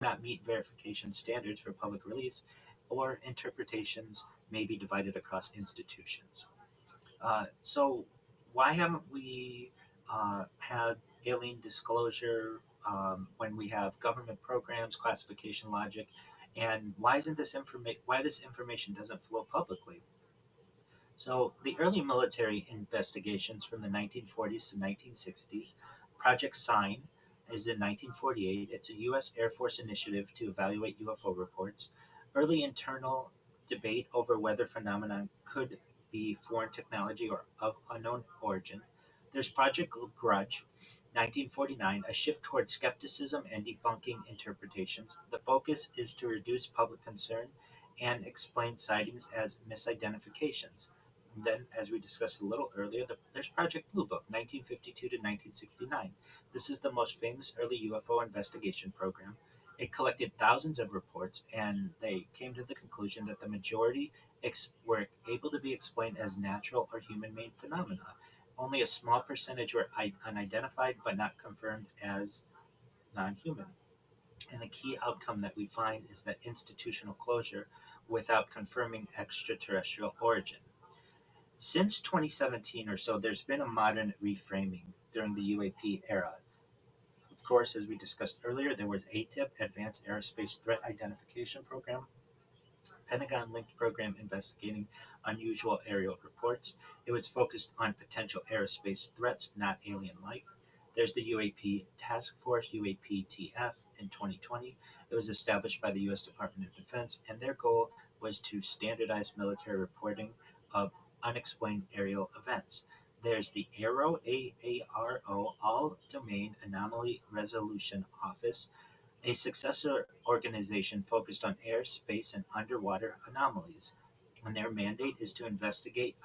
not meet verification standards for public release, or interpretations may be divided across institutions. So, why haven't we had alien disclosure when we have government programs, classification logic, and why this information doesn't flow publicly? So, the early military investigations from the 1940s to 1960s, Project Sign is in 1948. It's a U.S. Air Force initiative to evaluate UFO reports. Early internal debate over whether phenomenon could be foreign technology or of unknown origin. There's Project Grudge, 1949, a shift toward skepticism and debunking interpretations. The focus is to reduce public concern and explain sightings as misidentifications. Then, as we discussed a little earlier, there's Project Blue Book, 1952 to 1969. This is the most famous early UFO investigation program. It collected thousands of reports, and they came to the conclusion that the majority were able to be explained as natural or human-made phenomena. Only a small percentage were unidentified but not confirmed as non-human. And the key outcome that we find is that institutional closure without confirming extraterrestrial origin. Since 2017 or so, there's been a modern reframing during the UAP era. Of course, as we discussed earlier, there was ATIP, Advanced Aerospace Threat Identification Program, Pentagon linked program investigating unusual aerial reports. It was focused on potential aerospace threats, not alien life. There's the UAP Task Force, UAPTF, in 2020. It was established by the U.S. Department of Defense, and their goal was to standardize military reporting of unexplained aerial events. There's the AARO, AARO, All Domain Anomaly Resolution Office, a successor organization focused on air, space, and underwater anomalies, and their mandate is to investigate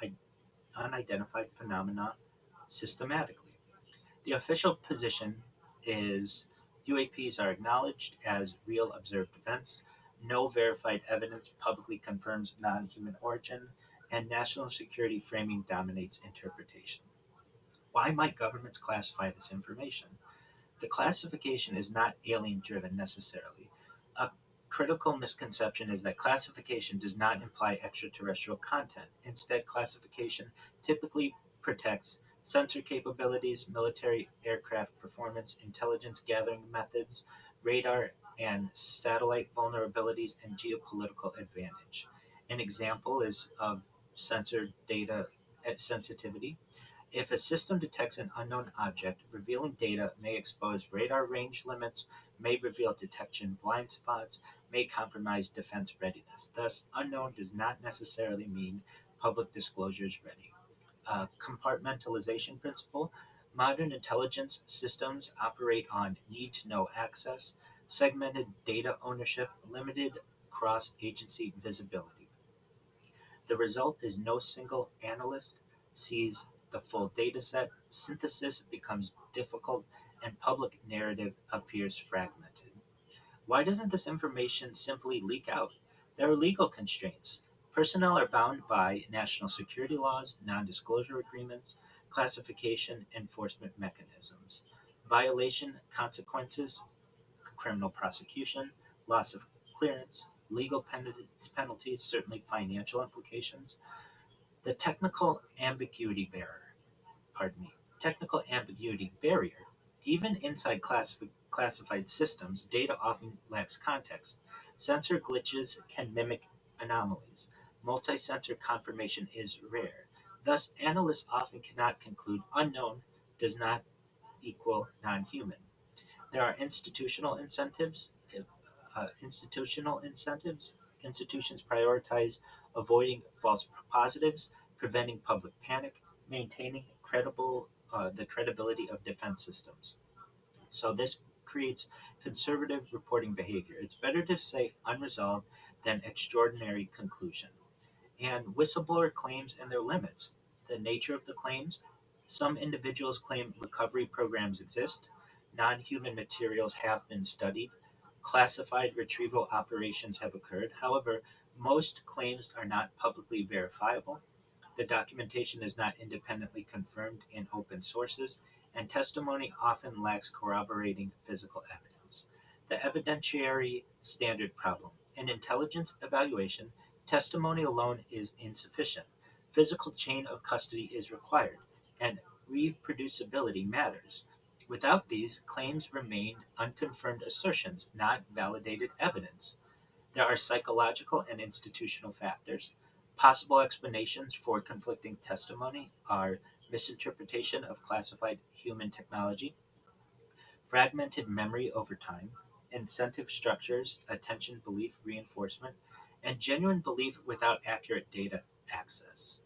unidentified phenomena systematically. The official position is UAPs are acknowledged as real observed events, no verified evidence publicly confirms non human origin, and national security framing dominates interpretation. Why might governments classify this information? The classification is not alien driven necessarily. A critical misconception is that classification does not imply extraterrestrial content. Instead, classification typically protects sensor capabilities, military aircraft performance, intelligence gathering methods, radar and satellite vulnerabilities, and geopolitical advantage. An example is of sensor data sensitivity. If a system detects an unknown object, revealing data may expose radar range limits, may reveal detection blind spots, may compromise defense readiness. Thus, unknown does not necessarily mean public disclosure is ready. Compartmentalization principle. Modern intelligence systems operate on need to know access, segmented data ownership, limited cross agency visibility. The result is no single analyst sees the full dataset, synthesis becomes difficult, and public narrative appears fragmented. Why doesn't this information simply leak out? There are legal constraints. Personnel are bound by national security laws, non disclosure agreements, classification enforcement mechanisms. Violation consequences, criminal prosecution, loss of clearance, legal penalties, certainly financial implications. The technical ambiguity barrier. Even inside classified systems, data often lacks context. Sensor glitches can mimic anomalies. Multi-sensor confirmation is rare. Thus, analysts often cannot conclude unknown does not equal non-human. There are institutional incentives. Institutions prioritize avoiding false positives, preventing public panic, maintaining the credibility of defense systems. So this creates conservative reporting behavior. It's better to say unresolved than extraordinary conclusion. And whistleblower claims and their limits. The nature of the claims. Some individuals claim recovery programs exist. Non human materials have been studied. Classified retrieval operations have occurred. However, most claims are not publicly verifiable. The documentation is not independently confirmed in open sources, and testimony often lacks corroborating physical evidence. The evidentiary standard problem. In intelligence evaluation, testimony alone is insufficient. Physical chain of custody is required, and reproducibility matters. Without these, claims remain unconfirmed assertions, not validated evidence. There are psychological and institutional factors. Possible explanations for conflicting testimony are misinterpretation of classified human technology, fragmented memory over time, incentive structures, attention belief reinforcement, and genuine belief without accurate data access.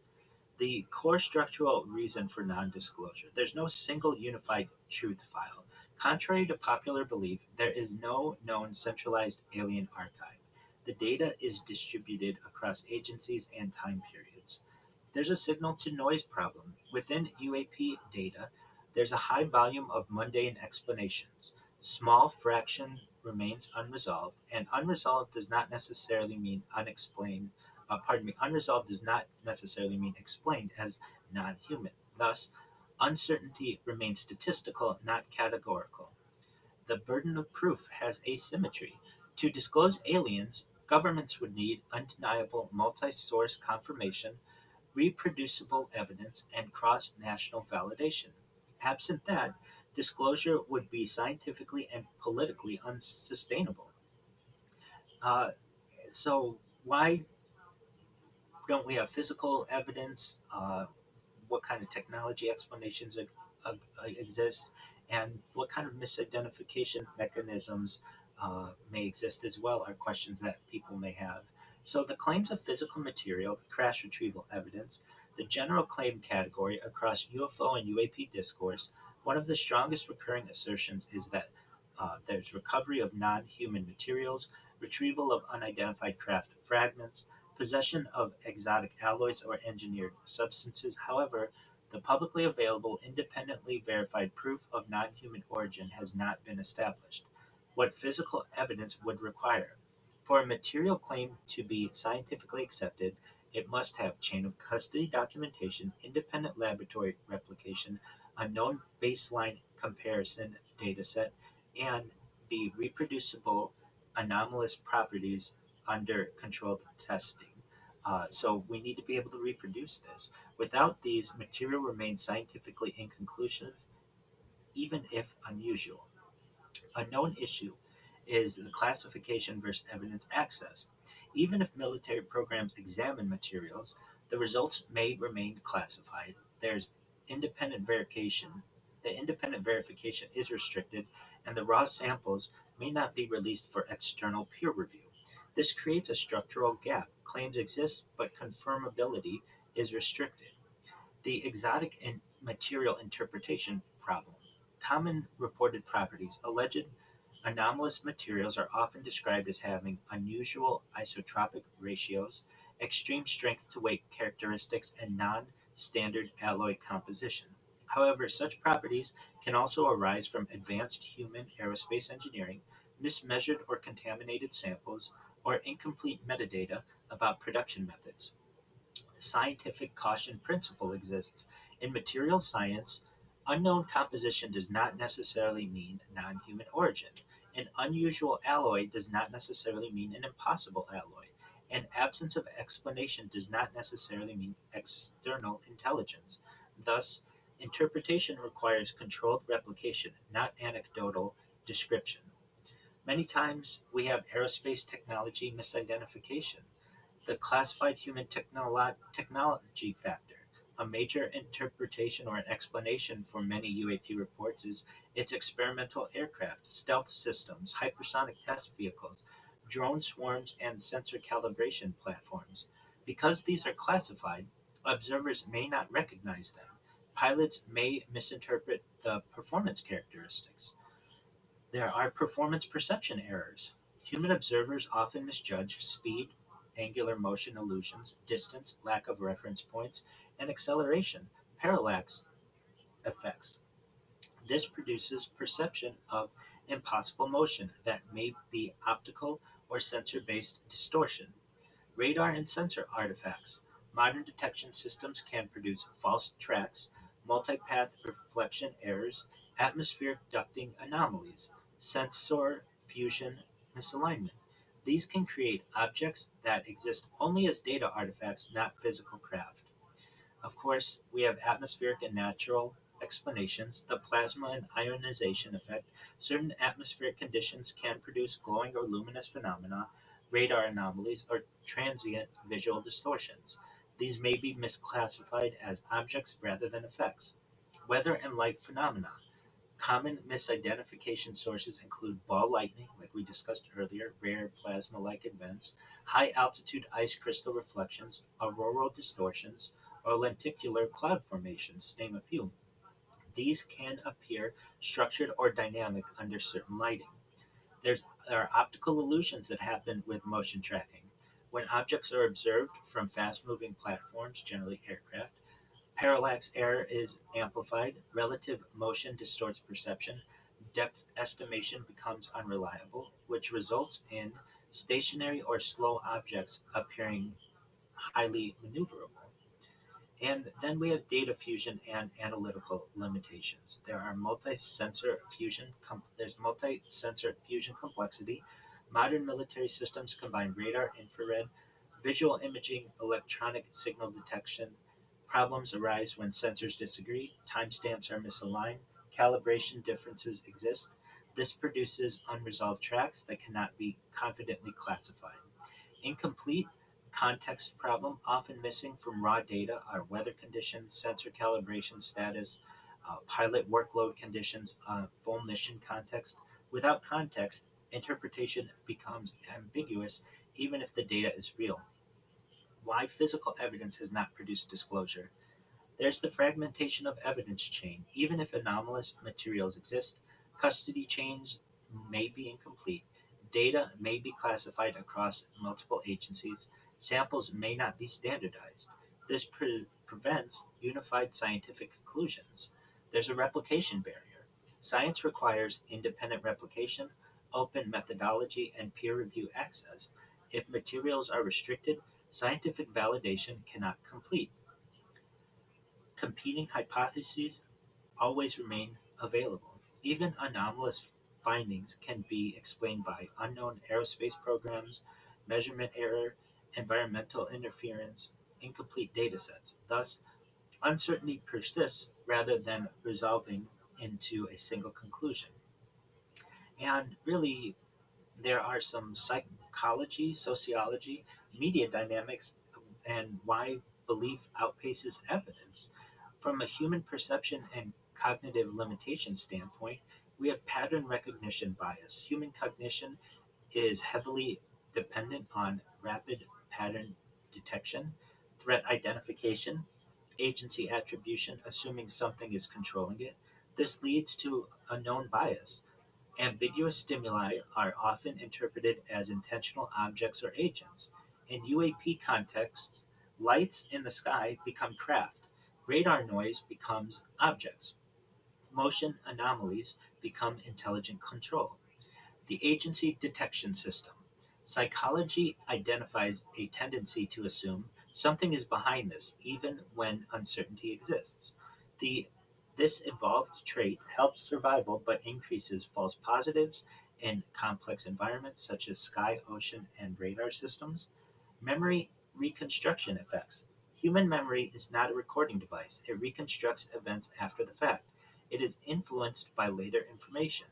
The core structural reason for non disclosure: there's no single unified truth file. Contrary to popular belief, there is no known centralized alien archive. The data is distributed across agencies and time periods. There's a signal to noise problem. Within UAP data, there's a high volume of mundane explanations. Small fraction remains unresolved, and unresolved does not necessarily mean unexplained. Unresolved does not necessarily mean explained as non human. Thus, uncertainty remains statistical, not categorical. The burden of proof has asymmetry. To disclose aliens, governments would need undeniable multi source confirmation, reproducible evidence, and cross national validation. Absent that, disclosure would be scientifically and politically unsustainable. Uh, so, why don't we have physical evidence? What kind of technology explanations exist, and what kind of misidentification mechanisms may exist as well are questions that people may have. So, the claims of physical material, crash retrieval evidence, the general claim category across UFO and UAP discourse, one of the strongest recurring assertions is that there's recovery of non human materials, retrieval of unidentified craft fragments, possession of exotic alloys or engineered substances. However, the publicly available, independently verified proof of non human origin has not been established. What physical evidence would require? For a material claim to be scientifically accepted, it must have chain of custody documentation, independent laboratory replication, a known baseline comparison dataset, and be reproducible anomalous properties under controlled testing. So we need to be able to reproduce this. Without these, material remains scientifically inconclusive, even if unusual. A known issue is the classification versus evidence access. Even if military programs examine materials, the results may remain classified. There's independent verification. The independent verification is restricted, and the raw samples may not be released for external peer review. This creates a structural gap. Claims exist, but confirmability is restricted. The exotic and material interpretation problem. Common reported properties. Alleged anomalous materials are often described as having unusual isotropic ratios, extreme strength to weight characteristics, and non standard alloy composition. However, such properties can also arise from advanced human aerospace engineering, mismeasured or contaminated samples, or incomplete metadata about production methods. Scientific caution principle exists. In material science, unknown composition does not necessarily mean non human origin. An unusual alloy does not necessarily mean an impossible alloy. An absence of explanation does not necessarily mean external intelligence. Thus, interpretation requires controlled replication, not anecdotal description. Many times we have aerospace technology misidentification. The classified human technology factor. A major interpretation or an explanation for many UAP reports is its experimental aircraft, stealth systems, hypersonic test vehicles, drone swarms, and sensor calibration platforms. Because these are classified, observers may not recognize them. Pilots may misinterpret the performance characteristics. There are performance perception errors. Human observers often misjudge speed, angular motion illusions, distance, lack of reference points, and acceleration, parallax effects. This produces perception of impossible motion that may be optical or sensor based distortion. Radar and sensor artifacts. Modern detection systems can produce false tracks, multipath reflection errors, atmospheric ducting anomalies, sensor fusion, misalignment. These can create objects that exist only as data artifacts, not physical craft. Of course, we have atmospheric and natural explanations, the plasma and ionization effect. Certain atmospheric conditions can produce glowing or luminous phenomena, radar anomalies, or transient visual distortions. These may be misclassified as objects rather than effects. Weather and light phenomena. Common misidentification sources include ball lightning, like we discussed earlier, rare plasma like events, high altitude ice crystal reflections, auroral distortions, or lenticular cloud formations, to name a few. These can appear structured or dynamic under certain lighting. There's, there are optical illusions that happen with motion tracking. When objects are observed from fast moving platforms, generally aircraft, parallax error is amplified, relative motion distorts perception, depth estimation becomes unreliable, which results in stationary or slow objects appearing highly maneuverable. And then we have data fusion and analytical limitations. There's multi-sensor fusion complexity. Modern military systems combine radar, infrared, visual imaging, electronic signal detection. Problems arise when sensors disagree, timestamps are misaligned, calibration differences exist. This produces unresolved tracks that cannot be confidently classified. Incomplete context problem, often missing from raw data, are weather conditions, sensor calibration status, pilot workload conditions, full mission context. Without context, interpretation becomes ambiguous even if the data is real. Why physical evidence has not produced disclosure? There's the fragmentation of evidence chain. Even if anomalous materials exist, custody chains may be incomplete. Data may be classified across multiple agencies. Samples may not be standardized. This prevents unified scientific conclusions. There's a replication barrier. Science requires independent replication, open methodology, and peer review access. If materials are restricted, scientific validation cannot complete. Competing hypotheses always remain available. Even anomalous findings can be explained by unknown aerospace programs, measurement error, environmental interference, incomplete datasets. Thus, uncertainty persists rather than resolving into a single conclusion. And really, there are some psychology, sociology, media dynamics, and why belief outpaces evidence. From a human perception and cognitive limitation standpoint, we have pattern recognition bias. Human cognition is heavily dependent on rapid pattern detection, threat identification, agency attribution, assuming something is controlling it. This leads to a known bias. Ambiguous stimuli are often interpreted as intentional objects or agents. In UAP contexts, lights in the sky become craft, radar noise becomes objects, motion anomalies become intelligent control. The agency detection system. Psychology identifies a tendency to assume something is behind this, even when uncertainty exists. The, this evolved trait helps survival but increases false positives in complex environments such as sky, ocean, and radar systems. Memory reconstruction effects. Human memory is not a recording device, it reconstructs events after the fact. It is influenced by later information.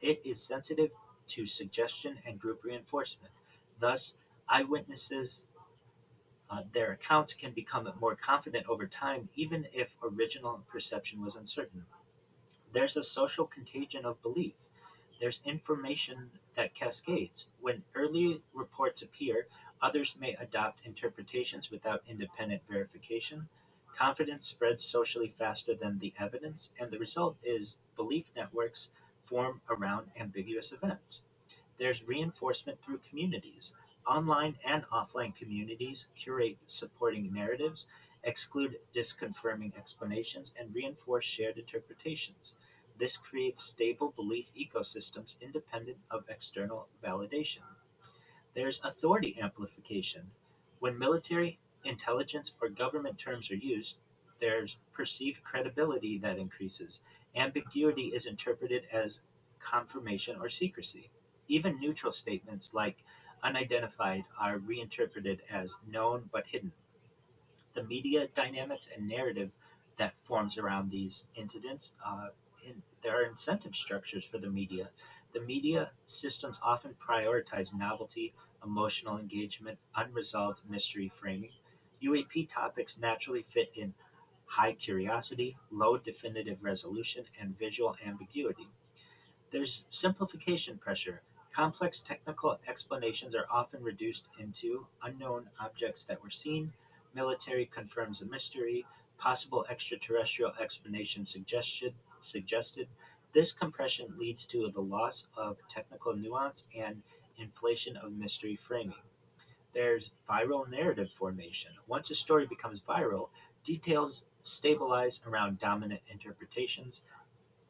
It is sensitive to suggestion and group reinforcement. Thus, eyewitnesses, their accounts can become more confident over time, even if original perception was uncertain. There's a social contagion of belief. There's information that cascades. When early reports appear, others may adopt interpretations without independent verification. Confidence spreads socially faster than the evidence, and the result is belief networks form around ambiguous events. There's reinforcement through communities. Online and offline communities curate supporting narratives, exclude disconfirming explanations, and reinforce shared interpretations. This creates stable belief ecosystems independent of external validation. There's authority amplification. When military, intelligence, or government terms are used, there's perceived credibility that increases. Ambiguity is interpreted as confirmation or secrecy. Even neutral statements like unidentified are reinterpreted as known but hidden. The media dynamics and narrative that forms around these incidents. There are incentive structures for the media. The media systems often prioritize novelty, emotional engagement, unresolved mystery framing. UAP topics naturally fit in high curiosity, low definitive resolution, and visual ambiguity. There's simplification pressure. Complex technical explanations are often reduced into unknown objects that were seen, military confirms a mystery, possible extraterrestrial explanation suggested. This compression leads to the loss of technical nuance and inflation of mystery framing. There's viral narrative formation. Once a story becomes viral, details stabilize around dominant interpretations,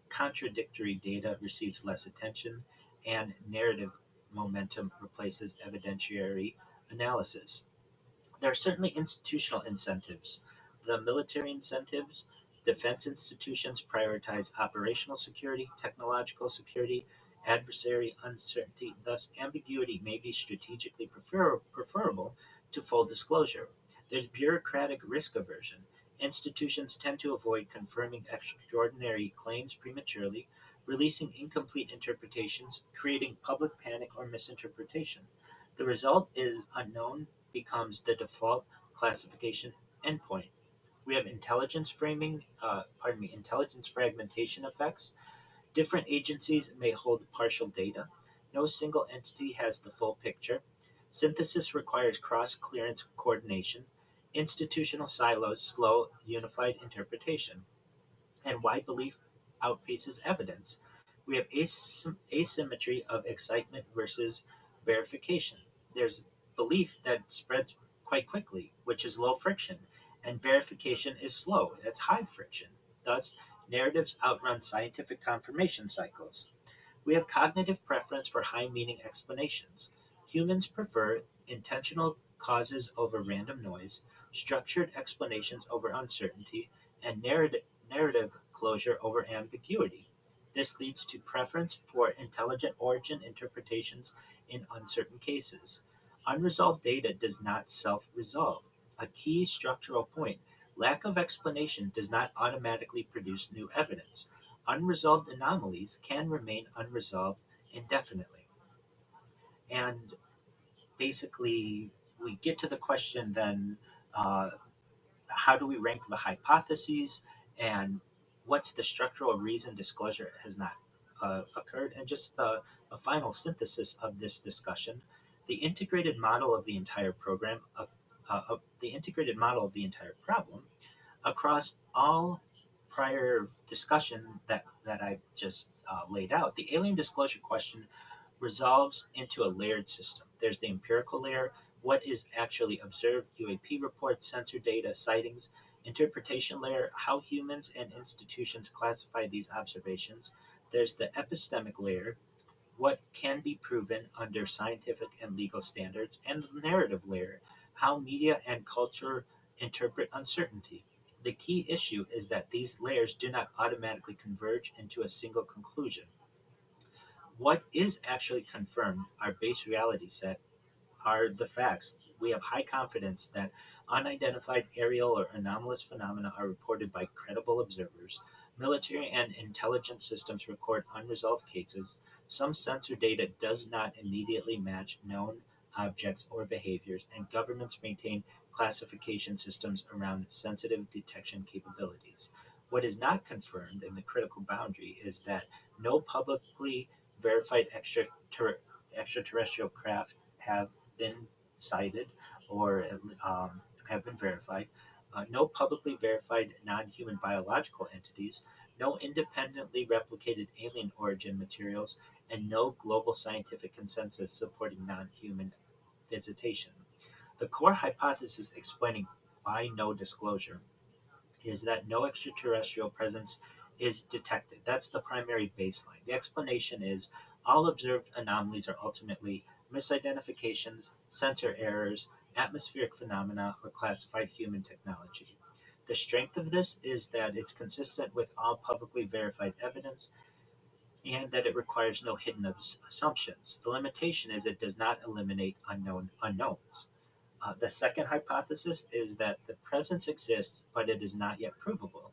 contradictory data receives less attention, and narrative momentum replaces evidentiary analysis. There are certainly institutional incentives. The military incentives, defense institutions prioritize operational security, technological security, adversary uncertainty. Thus, ambiguity may be strategically preferable to full disclosure. There's bureaucratic risk aversion. Institutions tend to avoid confirming extraordinary claims prematurely, releasing incomplete interpretations, creating public panic or misinterpretation. The result is unknown becomes the default classification endpoint. We have intelligence fragmentation effects. Different agencies may hold partial data. No single entity has the full picture. Synthesis requires cross clearance coordination. Institutional silos slow unified interpretation, and why belief outpaces evidence. We have asymmetry of excitement versus verification. There's belief that spreads quite quickly, which is low friction, and verification is slow, that's high friction. Thus, narratives outrun scientific confirmation cycles. We have cognitive preference for high meaning explanations. Humans prefer intentional causes over random noise, structured explanations over uncertainty, and narrative closure over ambiguity. This leads to preference for intelligent origin interpretations in uncertain cases. Unresolved data does not self resolve. A key structural point: lack of explanation does not automatically produce new evidence. Unresolved anomalies can remain unresolved indefinitely. And basically, we get to the question then, uh, how do we rank the hypotheses, and what's the structural reason disclosure has not occurred? And just a final synthesis of this discussion: the integrated model of the entire the integrated model of the entire problem across all prior discussion that I've just laid out. The alien disclosure question resolves into a layered system. There's the empirical layer, what is actually observed, UAP reports, sensor data, sightings; interpretation layer, how humans and institutions classify these observations. There's the epistemic layer, what can be proven under scientific and legal standards; and the narrative layer, how media and culture interpret uncertainty. The key issue is that these layers do not automatically converge into a single conclusion. What is actually confirmed, our base reality set, are the facts. We have high confidence that unidentified aerial or anomalous phenomena are reported by credible observers. Military and intelligence systems record unresolved cases. Some sensor data does not immediately match known objects or behaviors, and governments maintain classification systems around sensitive detection capabilities. What is not confirmed in the critical boundary is that no publicly verified extraterrestrial craft have been cited or have been verified. No publicly verified non human biological entities, no independently replicated alien origin materials, and no global scientific consensus supporting non human visitation. The core hypothesis explaining why no disclosure is that no extraterrestrial presence is detected. That's the primary baseline. The explanation is all observed anomalies are ultimately misidentifications, sensor errors, atmospheric phenomena, or classified human technology. The strength of this is that it's consistent with all publicly verified evidence. and that it requires no hidden assumptions. The limitation is it does not eliminate unknown unknowns. The second hypothesis is that the presence exists, but it is not yet provable.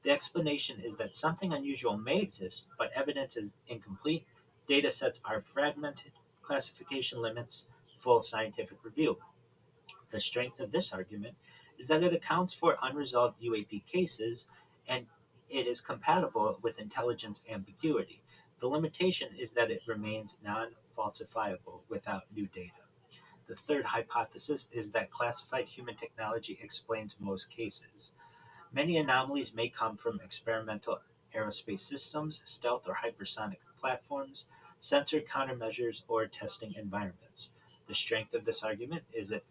The explanation is that something unusual may exist, but evidence is incomplete, data sets are fragmented, classification limits full scientific review. The strength of this argument is that it accounts for unresolved UAP cases and it is compatible with intelligence ambiguity. The limitation is that it remains non falsifiable without new data. The third hypothesis is that classified human technology explains most cases. Many anomalies may come from experimental aerospace systems, stealth or hypersonic platforms, sensor countermeasures, or testing environments. The strength of this argument is it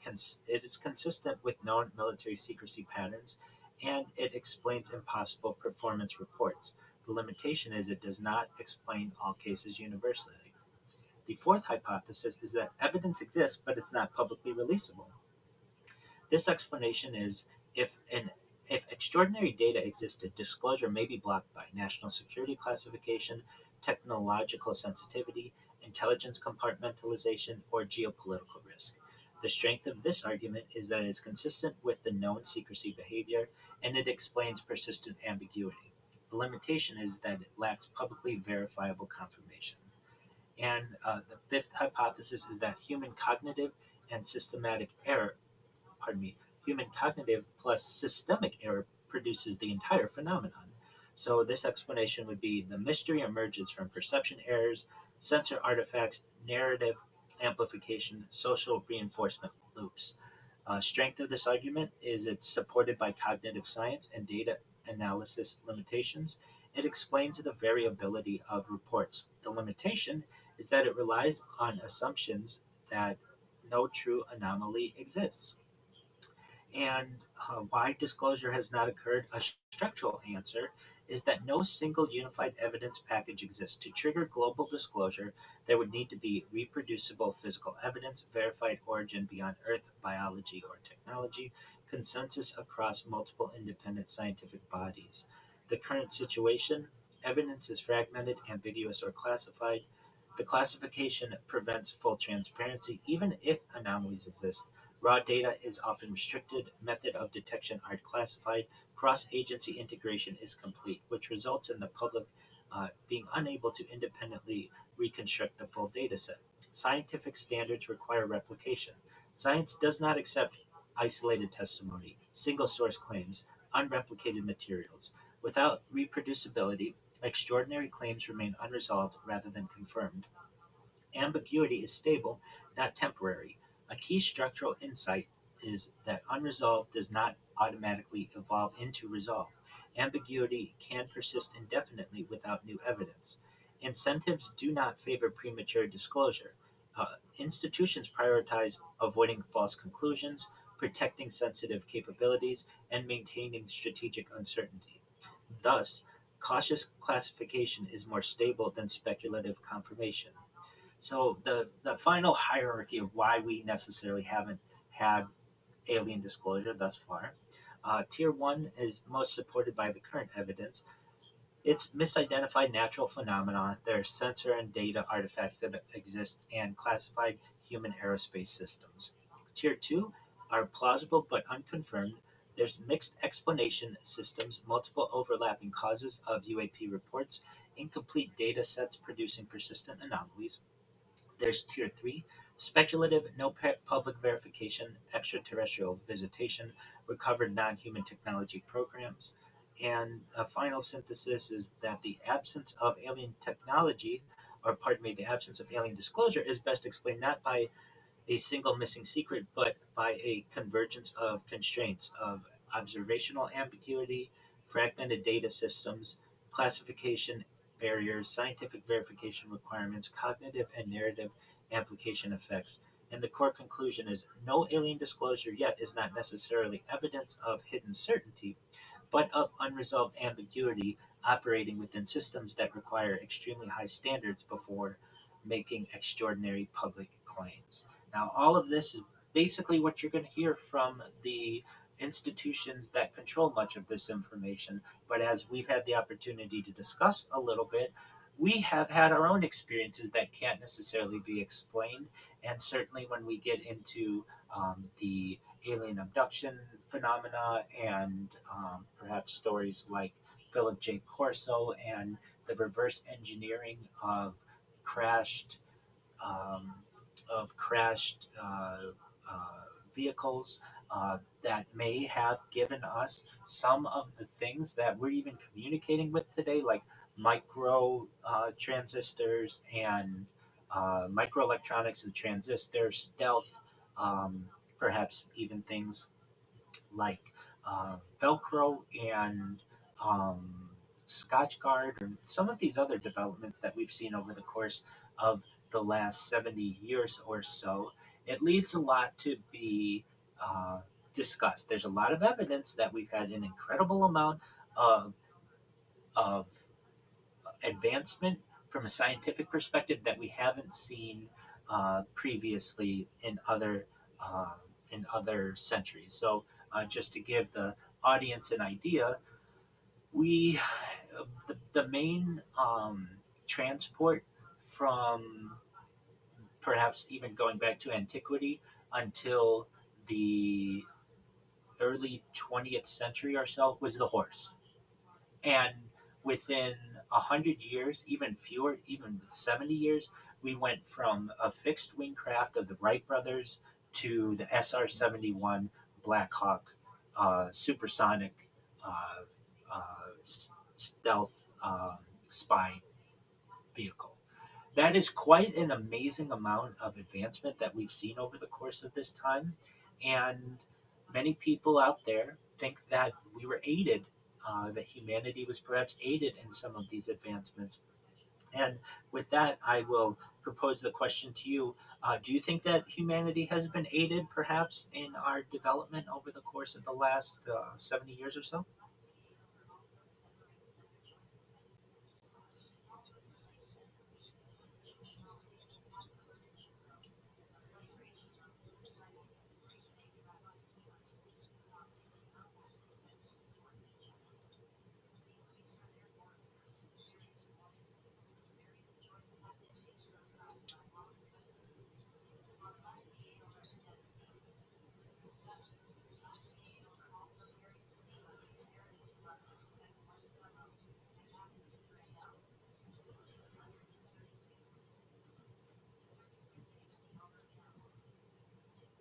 is consistent with known military secrecy patterns and it explains impossible performance reports. The limitation is it does not explain all cases universally. The fourth hypothesis is that evidence exists, but it's not publicly releasable. This explanation is if an if extraordinary data existed, disclosure may be blocked by national security classification, technological sensitivity, intelligence compartmentalization, or geopolitical risk. The strength of this argument is that it is consistent with the known secrecy behavior and it explains persistent ambiguity. The limitation is that it lacks publicly verifiable confirmation. And the fifth hypothesis is that and systematic error pardon me, human cognitive plus systemic error produces the entire phenomenon. So this explanation would be the mystery emerges from perception errors, sensor artifacts, narrative amplification, social reinforcement loops. Strength of this argument is it's supported by cognitive science and data analysis limitations. It explains the variability of reports. The limitation is that it relies on assumptions that no true anomaly exists. And why disclosure has not occurred, a structural answer is that no single unified evidence package exists. To trigger global disclosure, there would need to be reproducible physical evidence, verified origin beyond Earth, biology, or technology, consensus across multiple independent scientific bodies. The current situation evidence is fragmented, ambiguous, or classified. The classification prevents full transparency, even if anomalies exist. Raw data is often restricted, method of detection are classified, cross-agency integration is complete, which results in the public being unable to independently reconstruct the full data set. Scientific standards require replication. Science does not accept isolated testimony, single source claims, unreplicated materials. Without reproducibility, extraordinary claims remain unresolved rather than confirmed. Ambiguity is stable, not temporary. A key structural insight is that unresolved does not automatically evolve into resolve. Ambiguity can persist indefinitely without new evidence. Incentives do not favor premature disclosure. Institutions prioritize avoiding false conclusions, protecting sensitive capabilities, and maintaining strategic uncertainty. Thus, cautious classification is more stable than speculative confirmation. So the final hierarchy of why we necessarily haven't had alien disclosure thus far. Tier one is most supported by the current evidence. It's misidentified natural phenomena. There are sensor and data artifacts that exist and classified human aerospace systems. Tier two are plausible but unconfirmed. There's mixed explanation systems, multiple overlapping causes of UAP reports, incomplete data sets producing persistent anomalies. There's tier three, speculative, no public verification, extraterrestrial visitation, recovered non human technology programs. And a final synthesis is that the absence of alien technology, or pardon me, the absence of alien disclosure is best explained not by a single missing secret, but by a convergence of constraints of observational ambiguity, fragmented data systems, classification barriers, scientific verification requirements, cognitive and narrative application effects. And the core conclusion is no alien disclosure yet is not necessarily evidence of hidden certainty, but of unresolved ambiguity operating within systems that require extremely high standards before making extraordinary public claims. Now, all of this is basically what you're going to hear from the institutions that control much of this information. But as we've had the opportunity to discuss a little bit, we have had our own experiences that can't necessarily be explained. And certainly when we get into the alien abduction phenomena and perhaps stories like Philip J. Corso and the reverse engineering crashed um, crashed vehicles that may have given us some of the things that we're even communicating with today, like micro transistors and microelectronics and transistors, stealth, um, perhaps even things like Velcro and um, Scotchgard, or some of these other developments that we've seen over the course of the last 70 years or so. It leads a lot to be uh, discussed. There's a lot of evidence that we've had an incredible amount of, of advancement from a scientific perspective that we haven't seen previously uh, in other centuries. So, just to give the audience an idea, we the main transport from perhaps even going back to antiquity until the early 20th century or so was the horse. And within 100 years, even fewer, even 70 years, we went from a fixed wing craft of the Wright brothers to the SR-71 Black Hawk supersonic uh, stealth spy vehicle. That is quite an amazing amount of advancement that we've seen over the course of this time. And many people out there think that we were aided, that humanity was perhaps aided in some of these advancements. And with that, I will propose the question to you. Do you think that humanity has been aided perhaps in our development over the course of the last 70 years or so?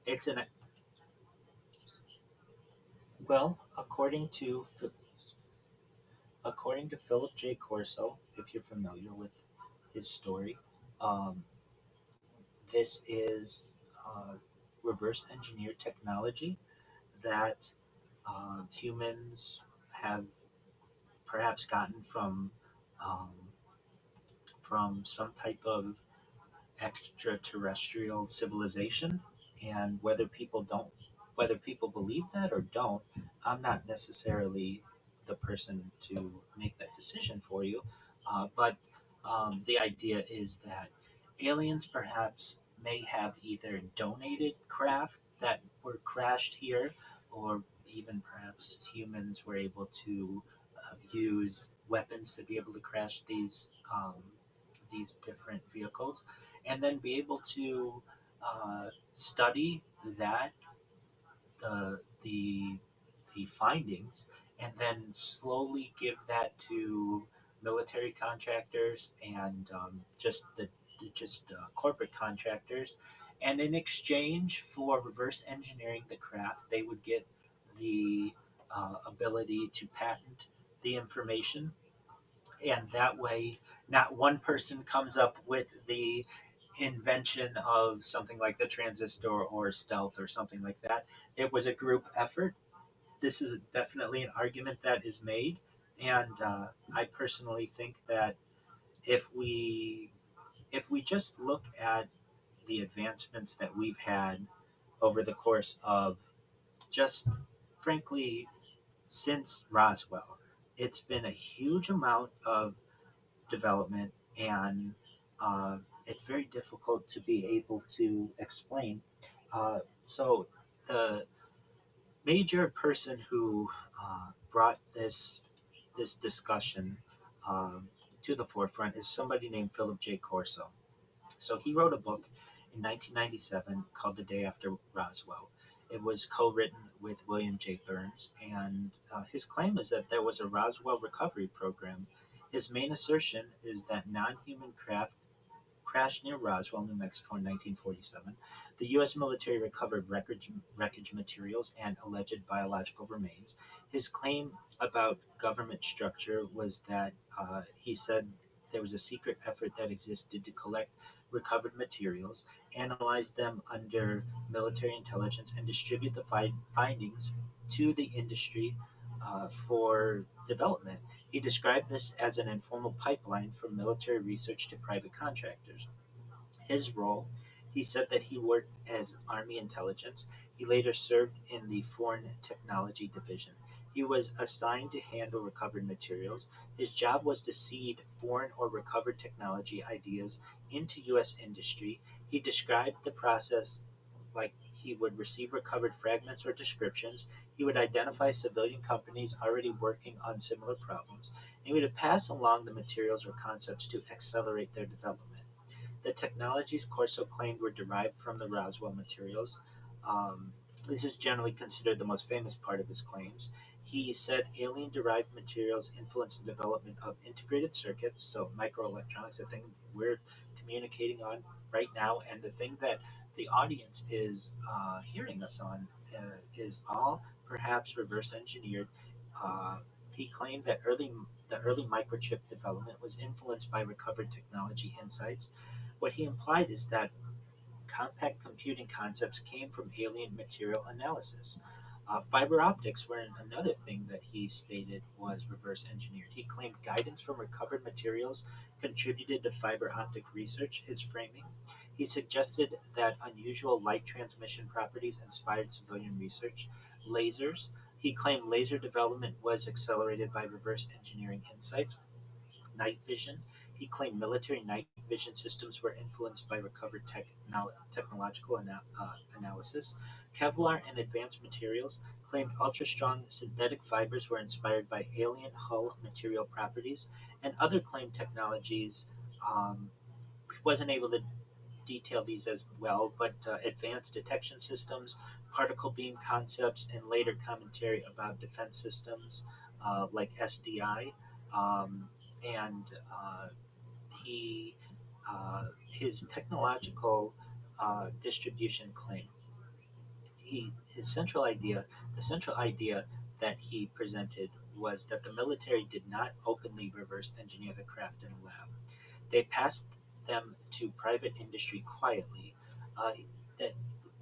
It's an well, according to Philip J. Corso, if you're familiar with his story, um, this is uh, reverse engineered technology that humans have perhaps gotten um, from some type of extraterrestrial civilization. And whether people believe that or don't, I'm not necessarily the person to make that decision for you. But the idea is that aliens perhaps may have either donated craft that were crashed here, or even perhaps humans were able to use weapons to be able to crash these different vehicles, and then be able to study that the the findings, and then slowly give that to military contractors and just corporate contractors, and in exchange for reverse engineering the craft, they would get the ability to patent the information, and that way not one person comes up with the invention of something like the transistor or stealth or something like that. It was a group effort. This is definitely an argument that is made, and I personally think that if we if we just look at the advancements that we've had over the course of just frankly since Roswell, it's been a huge amount of development, and uh, it's very difficult to be able to explain. So the major person who brought this discussion, um, to the forefront is somebody named Philip J. Corso. So he wrote a book in 1997 called The Day After Roswell. It was co-written with William J. Burns, and his claim is that there was a Roswell recovery program. His main assertion is that non-human craft crashed near Roswell, New Mexico in 1947. The U.S. military recovered wreckage materials and alleged biological remains. His claim about government structure was that he said there was a secret effort that existed to collect recovered materials, analyze them under military intelligence, and distribute the findings to the industry for development. He described this as an informal pipeline from military research to private contractors. His role, he said that he worked as Army intelligence. He later served in the Foreign Technology Division. He was assigned to handle recovered materials. His job was to seed foreign or recovered technology ideas into U.S. industry. He described the process like he would receive recovered fragments or descriptions. He would identify civilian companies already working on similar problems. And he would pass along the materials or concepts to accelerate their development. The technologies Corso claimed were derived from the Roswell materials. Um, this is generally considered the most famous part of his claims. He said alien derived materials influenced the development of integrated circuits, so microelectronics, the thing we're communicating on right now, and the thing that the audience is hearing us on is all perhaps reverse engineered. Uh, he claimed that the early microchip development was influenced by recovered technology insights. What he implied is that compact computing concepts came from alien material analysis. Fiber optics were another thing that he stated was reverse engineered. He claimed guidance from recovered materials contributed to fiber optic research, his framing. He suggested that unusual light transmission properties inspired civilian research. Lasers. He claimed laser development was accelerated by reverse engineering insights. Night vision. He claimed military night vision systems were influenced by recovered technological analysis. Kevlar and advanced materials claimed ultra strong synthetic fibers were inspired by alien hull material properties, and other claimed technologies. Um, wasn't able to detail these as well, but advanced detection systems, particle beam concepts, and later commentary about defense systems like SDI. Um, and he his technological distribution claim. His central idea, the central idea that he presented was that the military did not openly reverse engineer the craft in a lab. They passed them to private industry quietly. Uh, that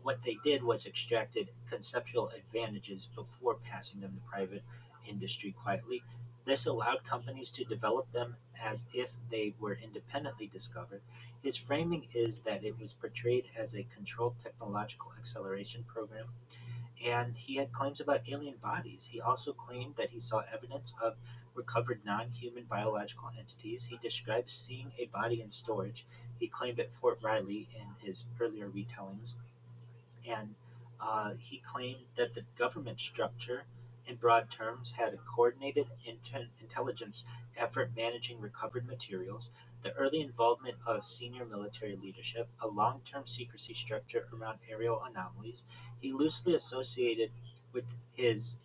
what they did was extracted conceptual advantages before passing them to private industry quietly. This allowed companies to develop them as if they were independently discovered. His framing is that it was portrayed as a controlled technological acceleration program, and he had claims about alien bodies. He also claimed that he saw evidence of recovered non human biological entities. He described seeing a body in storage. He claimed at Fort Riley in his earlier retellings, and he claimed that the government structure, in broad terms, had a coordinated intelligence effort managing recovered materials, the early involvement of senior military leadership, a long term secrecy structure around aerial anomalies. He loosely associated with his.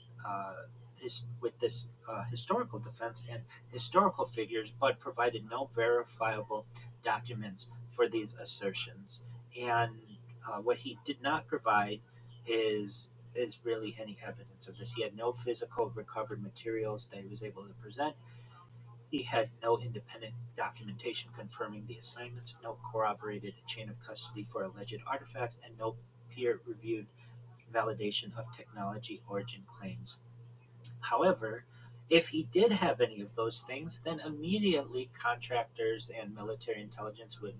With this historical defense and historical figures, but provided no verifiable documents for these assertions. And what he did not provide is really any evidence of this. He had no physical recovered materials that he was able to present. He had no independent documentation confirming the assignments, no corroborated chain of custody for alleged artifacts, and no peer-reviewed validation of technology origin claims. However, if he did have any of those things, then immediately contractors and military intelligence would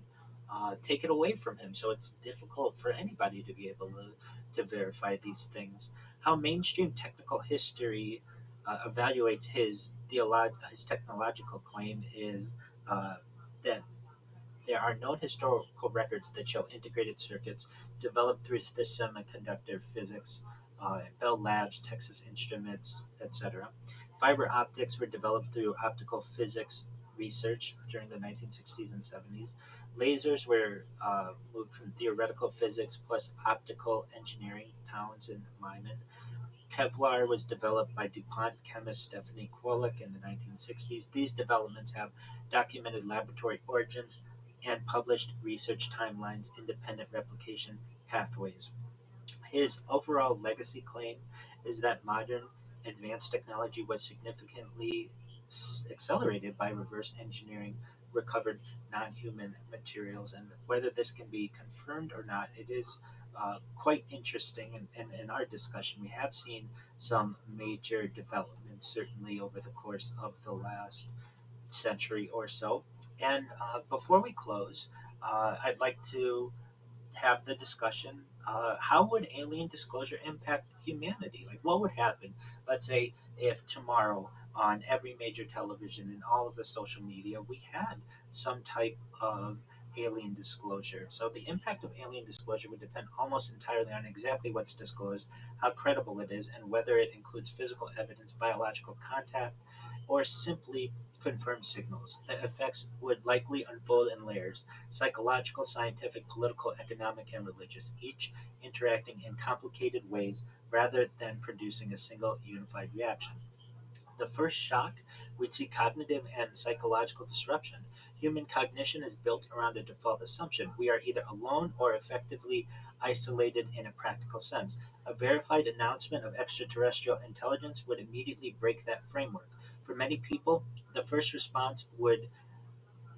take it away from him. So it's difficult for anybody to be able to verify these things. How mainstream technical history evaluates his technological claim is that there are known historical records that show integrated circuits developed through the semiconductor physics, Bell Labs, Texas Instruments, etc. Fiber optics were developed through optical physics research during the 1960s and 70s. Lasers were moved from theoretical physics plus optical engineering, Townsend Lyman. Kevlar was developed by DuPont chemist Stephanie Kwolek in the 1960s. These developments have documented laboratory origins and published research timelines, independent replication pathways. His overall legacy claim is that modern advanced technology was significantly accelerated by reverse engineering recovered non human materials. And whether this can be confirmed or not, it is quite interesting. And in our discussion, we have seen some major developments, certainly over the course of the last century or so. And before we close, I'd like to have the discussion. How would alien disclosure impact humanity? Like, what would happen? Let's say if tomorrow on every major television and all of the social media we had some type of alien disclosure. So the impact of alien disclosure would depend almost entirely on exactly what's disclosed, how credible it is, and whether it includes physical evidence, biological contact, or simply confirmed signals. The effects would likely unfold in layers: psychological, scientific, political, economic, and religious, each interacting in complicated ways rather than producing a single unified reaction. The first shock, we'd see cognitive and psychological disruption. Human cognition is built around a default assumption. We are either alone or effectively isolated in a practical sense. A verified announcement of extraterrestrial intelligence would immediately break that framework. For many people, the first response would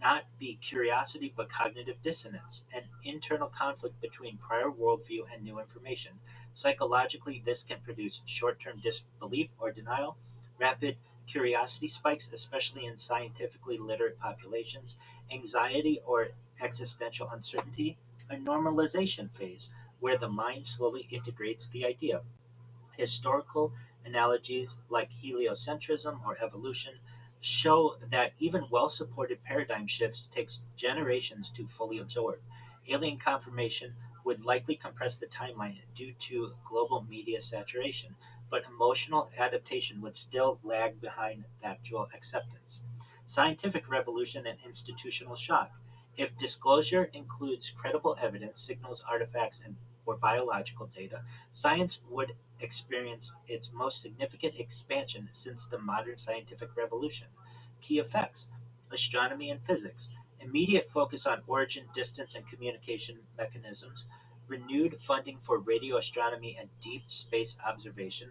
not be curiosity but cognitive dissonance, an internal conflict between prior worldview and new information. Psychologically, this can produce short term disbelief or denial, rapid curiosity spikes, especially in scientifically literate populations, anxiety or existential uncertainty, a normalization phase where the mind slowly integrates the idea. Historical analogies like heliocentrism or evolution show that even well supported paradigm shifts takes generations to fully absorb. Alien confirmation would likely compress the timeline due to global media saturation, but emotional adaptation would still lag behind factual acceptance. Scientific revolution and institutional shock. If disclosure includes credible evidence, signals, artifacts, and or biological data, science would experience its most significant expansion since the modern scientific revolution. Key effects: astronomy and physics, immediate focus on origin, distance, and communication mechanisms, renewed funding for radio astronomy and deep space observation,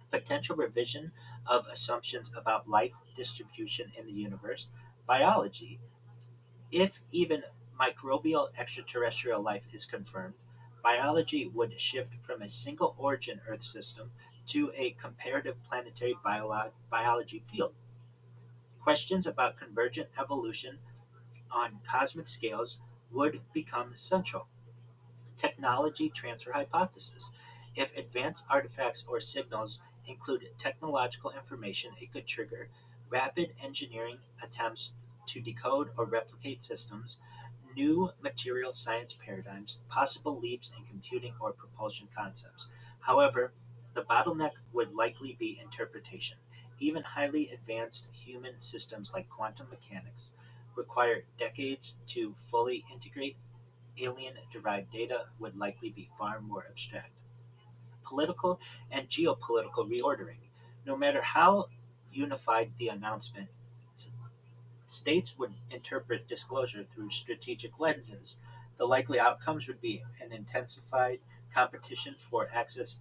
potential revision of assumptions about life distribution in the universe, biology, if even microbial extraterrestrial life is confirmed, biology would shift from a single origin Earth system to a comparative planetary biology field. Questions about convergent evolution on cosmic scales would become central. Technology transfer hypothesis. If advanced artifacts or signals include technological information, it could trigger rapid engineering attempts to decode or replicate systems, new material science paradigms, possible leaps in computing or propulsion concepts. However, the bottleneck would likely be interpretation. Even highly advanced human systems like quantum mechanics require decades to fully integrate. Alien derived data would likely be far more abstract. Political and geopolitical reordering. No matter how unified the announcement, states would interpret disclosure through strategic lenses. The likely outcomes would be an intensified competition for access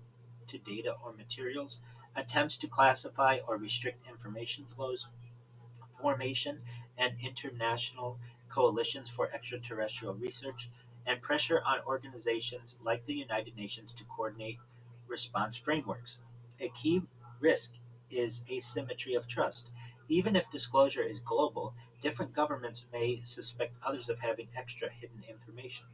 to data or materials, attempts to classify or restrict information flows, formation and international coalitions for extraterrestrial research, and pressure on organizations like the United Nations to coordinate response frameworks. A key risk is asymmetry of trust. Even if disclosure is global, different governments may suspect others of having extra hidden information.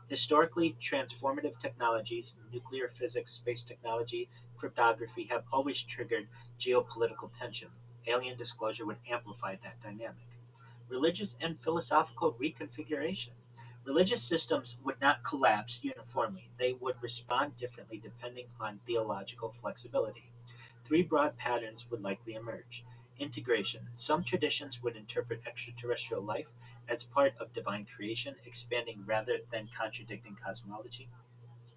Historically, transformative technologies, nuclear physics, space technology, cryptography, have always triggered geopolitical tension. Alien disclosure would amplify that dynamic. Religious and philosophical reconfiguration. Religious systems would not collapse uniformly, they would respond differently depending on theological flexibility. Three broad patterns would likely emerge: Integration. Some traditions would interpret extraterrestrial life as part of divine creation, expanding rather than contradicting cosmology.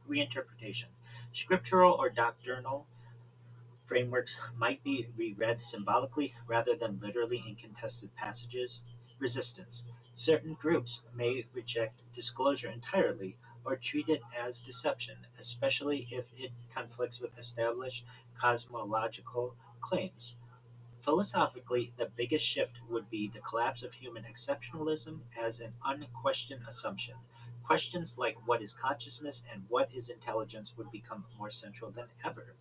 Reinterpretation. Scriptural or doctrinal frameworks might be reread symbolically rather than literally in contested passages. Resistance. Certain groups may reject disclosure entirely or treat it as deception, especially if it conflicts with established cosmological claims. Philosophically, the biggest shift would be the collapse of human exceptionalism as an unquestioned assumption. Questions like what is consciousness and what is intelligence would become more central than ever.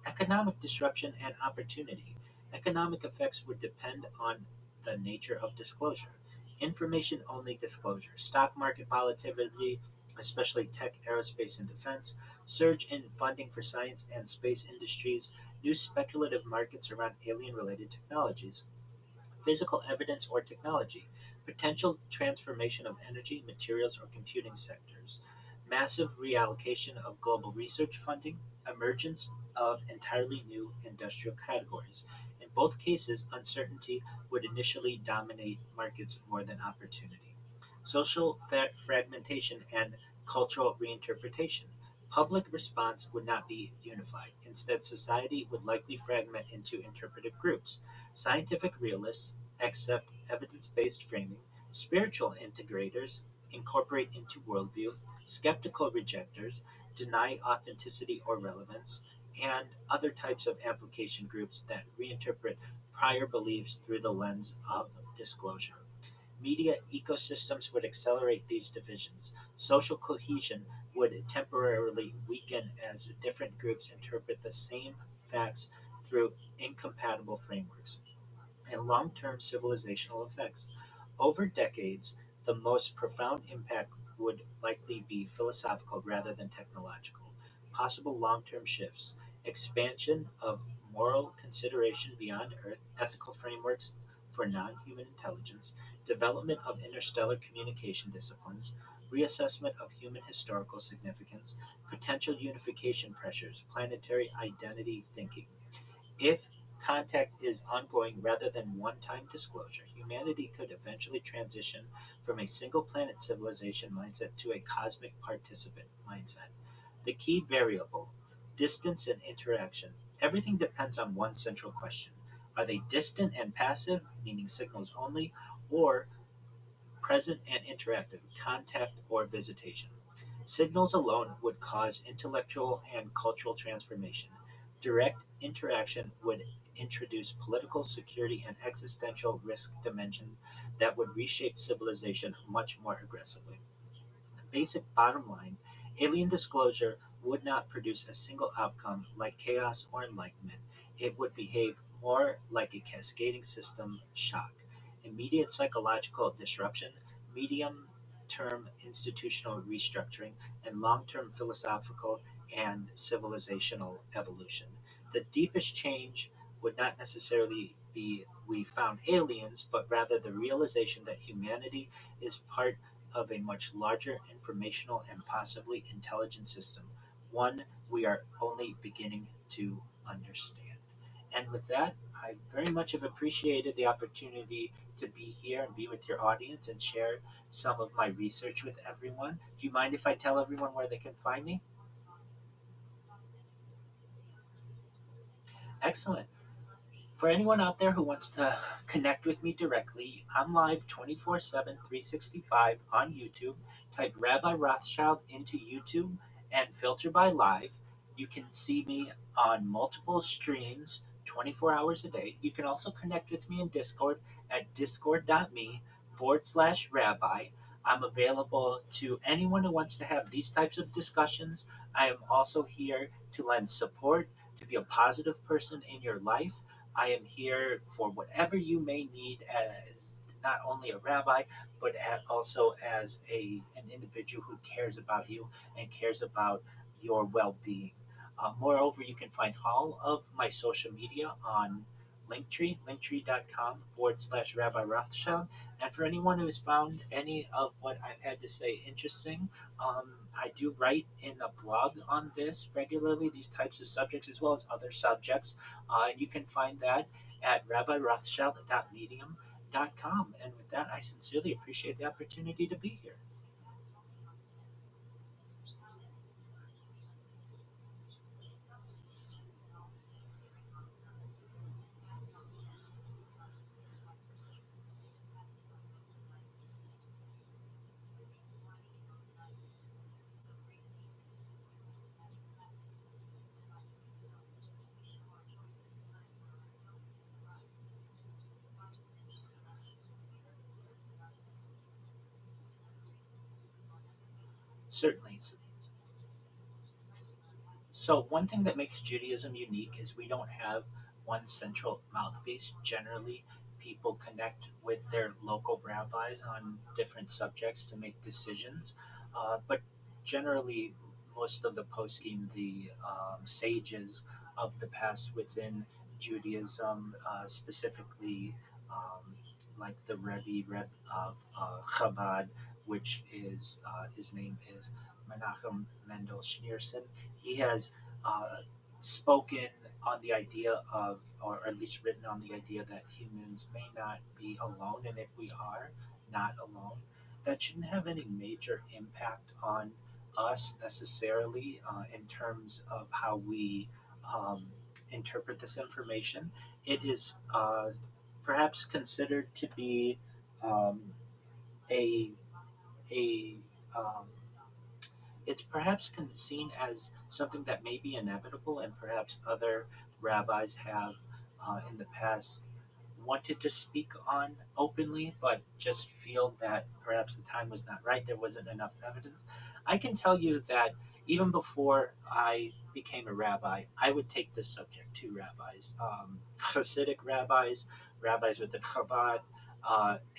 Economic disruption and opportunity. Economic effects would depend on the nature of disclosure. Information only disclosure, stock market volatility, especially tech, aerospace, and defense, surge in funding for science and space industries, new speculative markets around alien related technologies, physical evidence or technology, potential transformation of energy, materials, or computing sectors, massive reallocation of global research funding, emergence of entirely new industrial categories. In both cases, uncertainty would initially dominate markets more than opportunity. Social fragmentation and cultural reinterpretation. Public response would not be unified. Instead, society would likely fragment into interpretive groups. Scientific realists accept evidence based framing, spiritual integrators incorporate into worldview, skeptical rejectors deny authenticity or relevance, and other types of application groups that reinterpret prior beliefs through the lens of disclosure. Media ecosystems would accelerate these divisions. Social cohesion would temporarily weaken as different groups interpret the same facts through incompatible frameworks. And long term civilizational effects. Over decades, the most profound impact would likely be philosophical rather than technological. Possible long term shifts: expansion of moral consideration beyond Earth, ethical frameworks for non human intelligence, development of interstellar communication disciplines, reassessment of human historical significance, potential unification pressures, planetary identity thinking. If contact is ongoing rather than one time disclosure, humanity could eventually transition from a single planet civilization mindset to a cosmic participant mindset. The key variable: distance and interaction. Everything depends on one central question: are they distant and passive, meaning signals only, or present and interactive, contact or visitation? Signals alone would cause intellectual and cultural transformation. Direct interaction would introduce political, security, and existential risk dimensions that would reshape civilization much more aggressively. Basic bottom line: alien disclosure would not produce a single outcome like chaos or enlightenment. It would behave more like a cascading system shock: immediate psychological disruption, medium term institutional restructuring, and long term philosophical and civilizational evolution. The deepest change would not necessarily be we found aliens, but rather the realization that humanity is part of a much larger informational and possibly intelligent system, one we are only beginning to understand. And with that, I very much have appreciated the opportunity to be here and be with your audience and share some of my research with everyone. Do you mind if I tell everyone where they can find me? Excellent. For anyone out there who wants to connect with me directly, I'm live 24/7, 365 on YouTube. Type Rabbi Rothschild into YouTube and filter by live. You can see me on multiple streams 24 hours a day. You can also connect with me in Discord at discord.me/rabbi. I'm available to anyone who wants to have these types of discussions. I am also here to lend support, to be a positive person in your life. I am here for whatever you may need as not only a rabbi, but also as an individual who cares about you and cares about your well being. Moreover, you can find all of my social media on Linktree, linktree.com/Rabbi Rothschild. And for anyone who has found any of what I've had to say interesting, I do write in a blog on this regularly, these types of subjects, as well as other subjects. You can find that at rabbirothschild.medium.com. And with that, I sincerely appreciate the opportunity to be here. Certainly. So, one thing that makes Judaism unique is we don't have one central mouthpiece. Generally, people connect with their local rabbis on different subjects to make decisions. But generally, most of the poskim, the sages of the past within Judaism, specifically like the Rebbe of Chabad, which is his name is Menachem Mendel Schneerson. He has uh, spoken on the idea of, or at least written on the idea that humans may not be alone, and if we are not alone, that shouldn't have any major impact on us necessarily in terms of how we um, interpret this information. It is perhaps considered to be um, a a um, it's perhaps seen as something that may be inevitable, and perhaps other rabbis have in the past wanted to speak on openly, but just feel that perhaps the time was not right. There wasn't enough evidence. I can tell you that even before I became a rabbi, I would take this subject to rabbis, Hasidic rabbis, rabbis with the Chabad,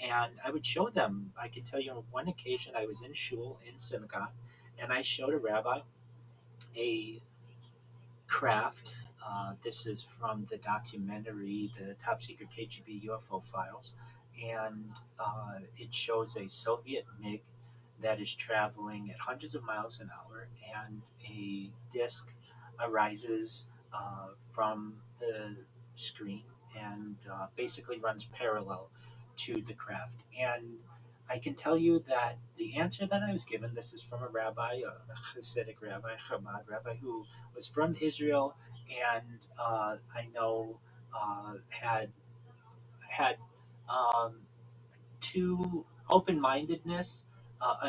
and I would show them. I can tell you on one occasion I was in shul in synagogue, and I showed a rabbi a craft. This is from the documentary, the Top Secret KGB UFO Files, and it shows a Soviet MiG that is traveling at hundreds of miles an hour, and a disc arises from the screen and basically runs parallel to the craft. And I can tell you that the answer that I was given, this is from a rabbi, a Hasidic rabbi, Chabad rabbi, who was from Israel, and I know had um, too open-mindedness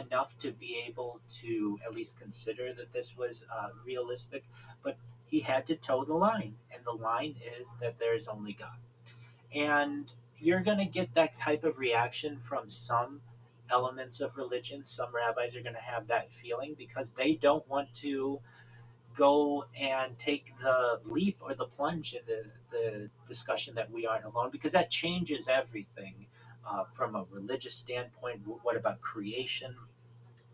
enough to be able to at least consider that this was realistic, but he had to toe the line, and the line is that there is only God. And you're going to get that type of reaction from some elements of religion. Some rabbis are going to have that feeling because they don't want to go and take the leap or the plunge into the discussion that we aren't alone, because that changes everything from a religious standpoint. What about creation?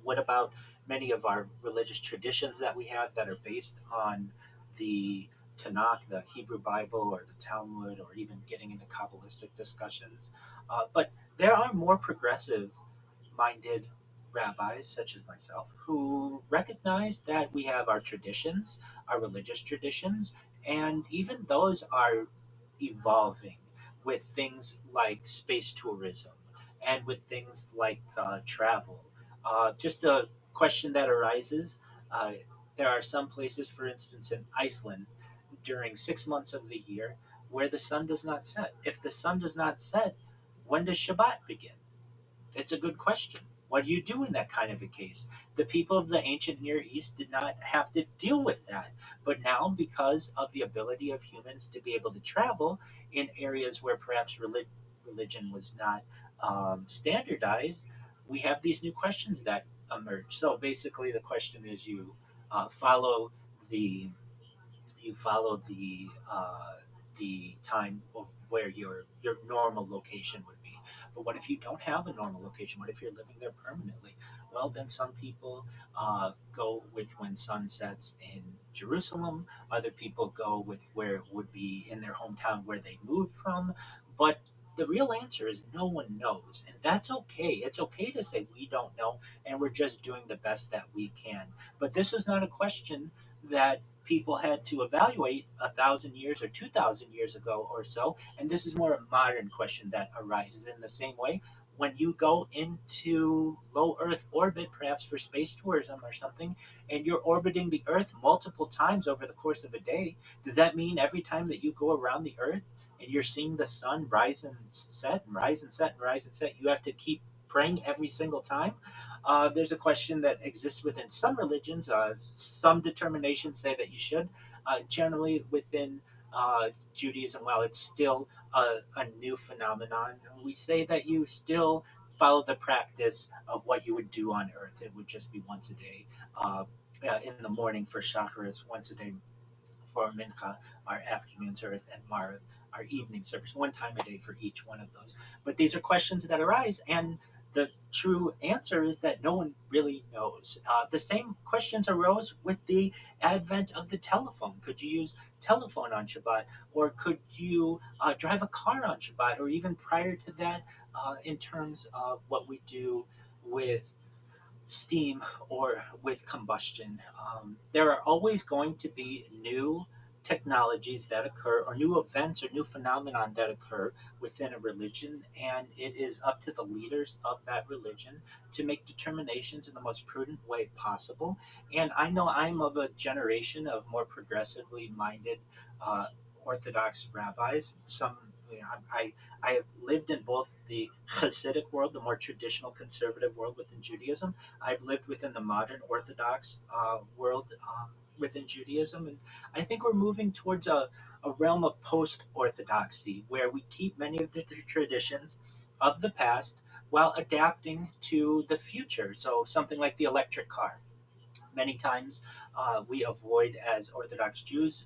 What about many of our religious traditions that we have that are based on the Tanakh, the Hebrew Bible, or the Talmud, or even getting into Kabbalistic discussions? But there are more progressive minded rabbis, such as myself, who recognize that we have our traditions, our religious traditions, and even those are evolving with things like space tourism and with things like travel. Just a question that arises, uh, there are some places, for instance, in Iceland, during 6 months of the year where the sun does not set. If the sun does not set, when does Shabbat begin? It's a good question. What do you do in that kind of a case? The people of the ancient Near East did not have to deal with that. But now, because of the ability of humans to be able to travel in areas where perhaps religion was not standardized, we have these new questions that emerge. So basically, the question is follow the you follow the time of where your normal location would be. But what if you don't have a normal location? What if you're living there permanently? Well, then some people go with when sun sets in Jerusalem. Other people go with where it would be in their hometown where they moved from. But the real answer is no one knows, and that's okay. It's okay to say we don't know, and we're just doing the best that we can. But this is not a question that people had to evaluate 1,000 years or 2,000 years ago or so. And this is more a modern question that arises in the same way. When you go into low Earth orbit, perhaps for space tourism or something, and you're orbiting the Earth multiple times over the course of a day, does that mean every time that you go around the Earth and you're seeing the sun rise and set and rise and set and rise and set, you have to keep praying every single time? There's a question that exists within some religions. Some determinations say that you should. Generally, within Judaism, while it's still a new phenomenon, we say that you still follow the practice of what you would do on Earth. It would just be once a day. In the morning for chakras, once a day for Mincha, our afternoon service, and Mariv, our evening service, one time a day for each one of those. But these are questions that arise, and the true answer is that no one really knows. The same questions arose with the advent of the telephone. Could you use telephone on Shabbat, or could you drive a car on Shabbat, or even prior to that, in terms of what we do with steam or with combustion. There are always going to be new technologies that occur, or new events or new phenomenon that occur within a religion, and it is up to the leaders of that religion to make determinations in the most prudent way possible. And I know I'm of a generation of more progressively minded uh, Orthodox rabbis. Some, you know, I have lived in both the Hasidic world, the more traditional conservative world within Judaism. I've lived within the modern Orthodox world within Judaism, and I think we're moving towards a realm of post Orthodoxy where we keep many of the traditions of the past while adapting to the future. So, something like the electric car. Many times we avoid, as Orthodox Jews,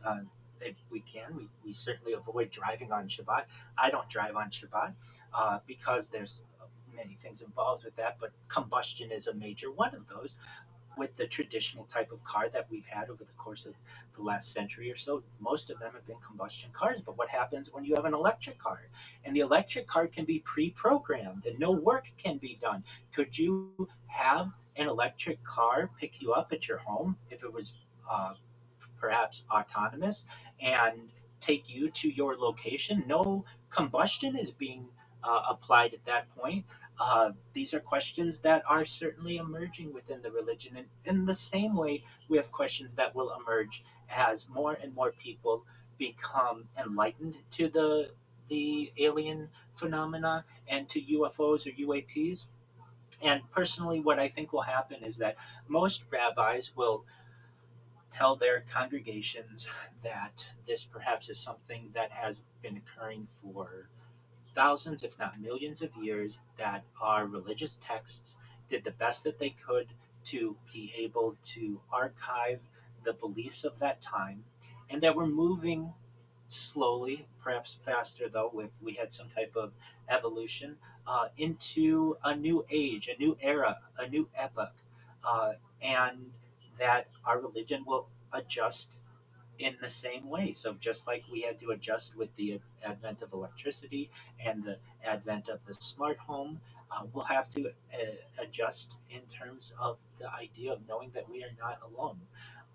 if we can, we certainly avoid driving on Shabbat. I don't drive on Shabbat because there's many things involved with that, but combustion is a major one of those with the traditional type of car that we've had over the course of the last century or so. Most of them have been combustion cars. But what happens when you have an electric car? And the electric car can be pre programmed and no work can be done. Could you have an electric car pick you up at your home if it was uh, perhaps autonomous, and take you to your location? No combustion is being applied at that point. These are questions that are certainly emerging within the religion. And in the same way, we have questions that will emerge as more and more people become enlightened to the alien phenomena and to UFOs or UAPs. And personally, what I think will happen is that most rabbis will tell their congregations that this perhaps is something that has been occurring for thousands, if not millions of years, that our religious texts did the best that they could to be able to archive the beliefs of that time, and that we're moving slowly, perhaps faster though, if we had some type of evolution, into a new age, a new era, a new epoch, and that our religion will adjust in the same way. So just like we had to adjust with the advent of electricity and the advent of the smart home, we'll have to adjust in terms of the idea of knowing that we are not alone.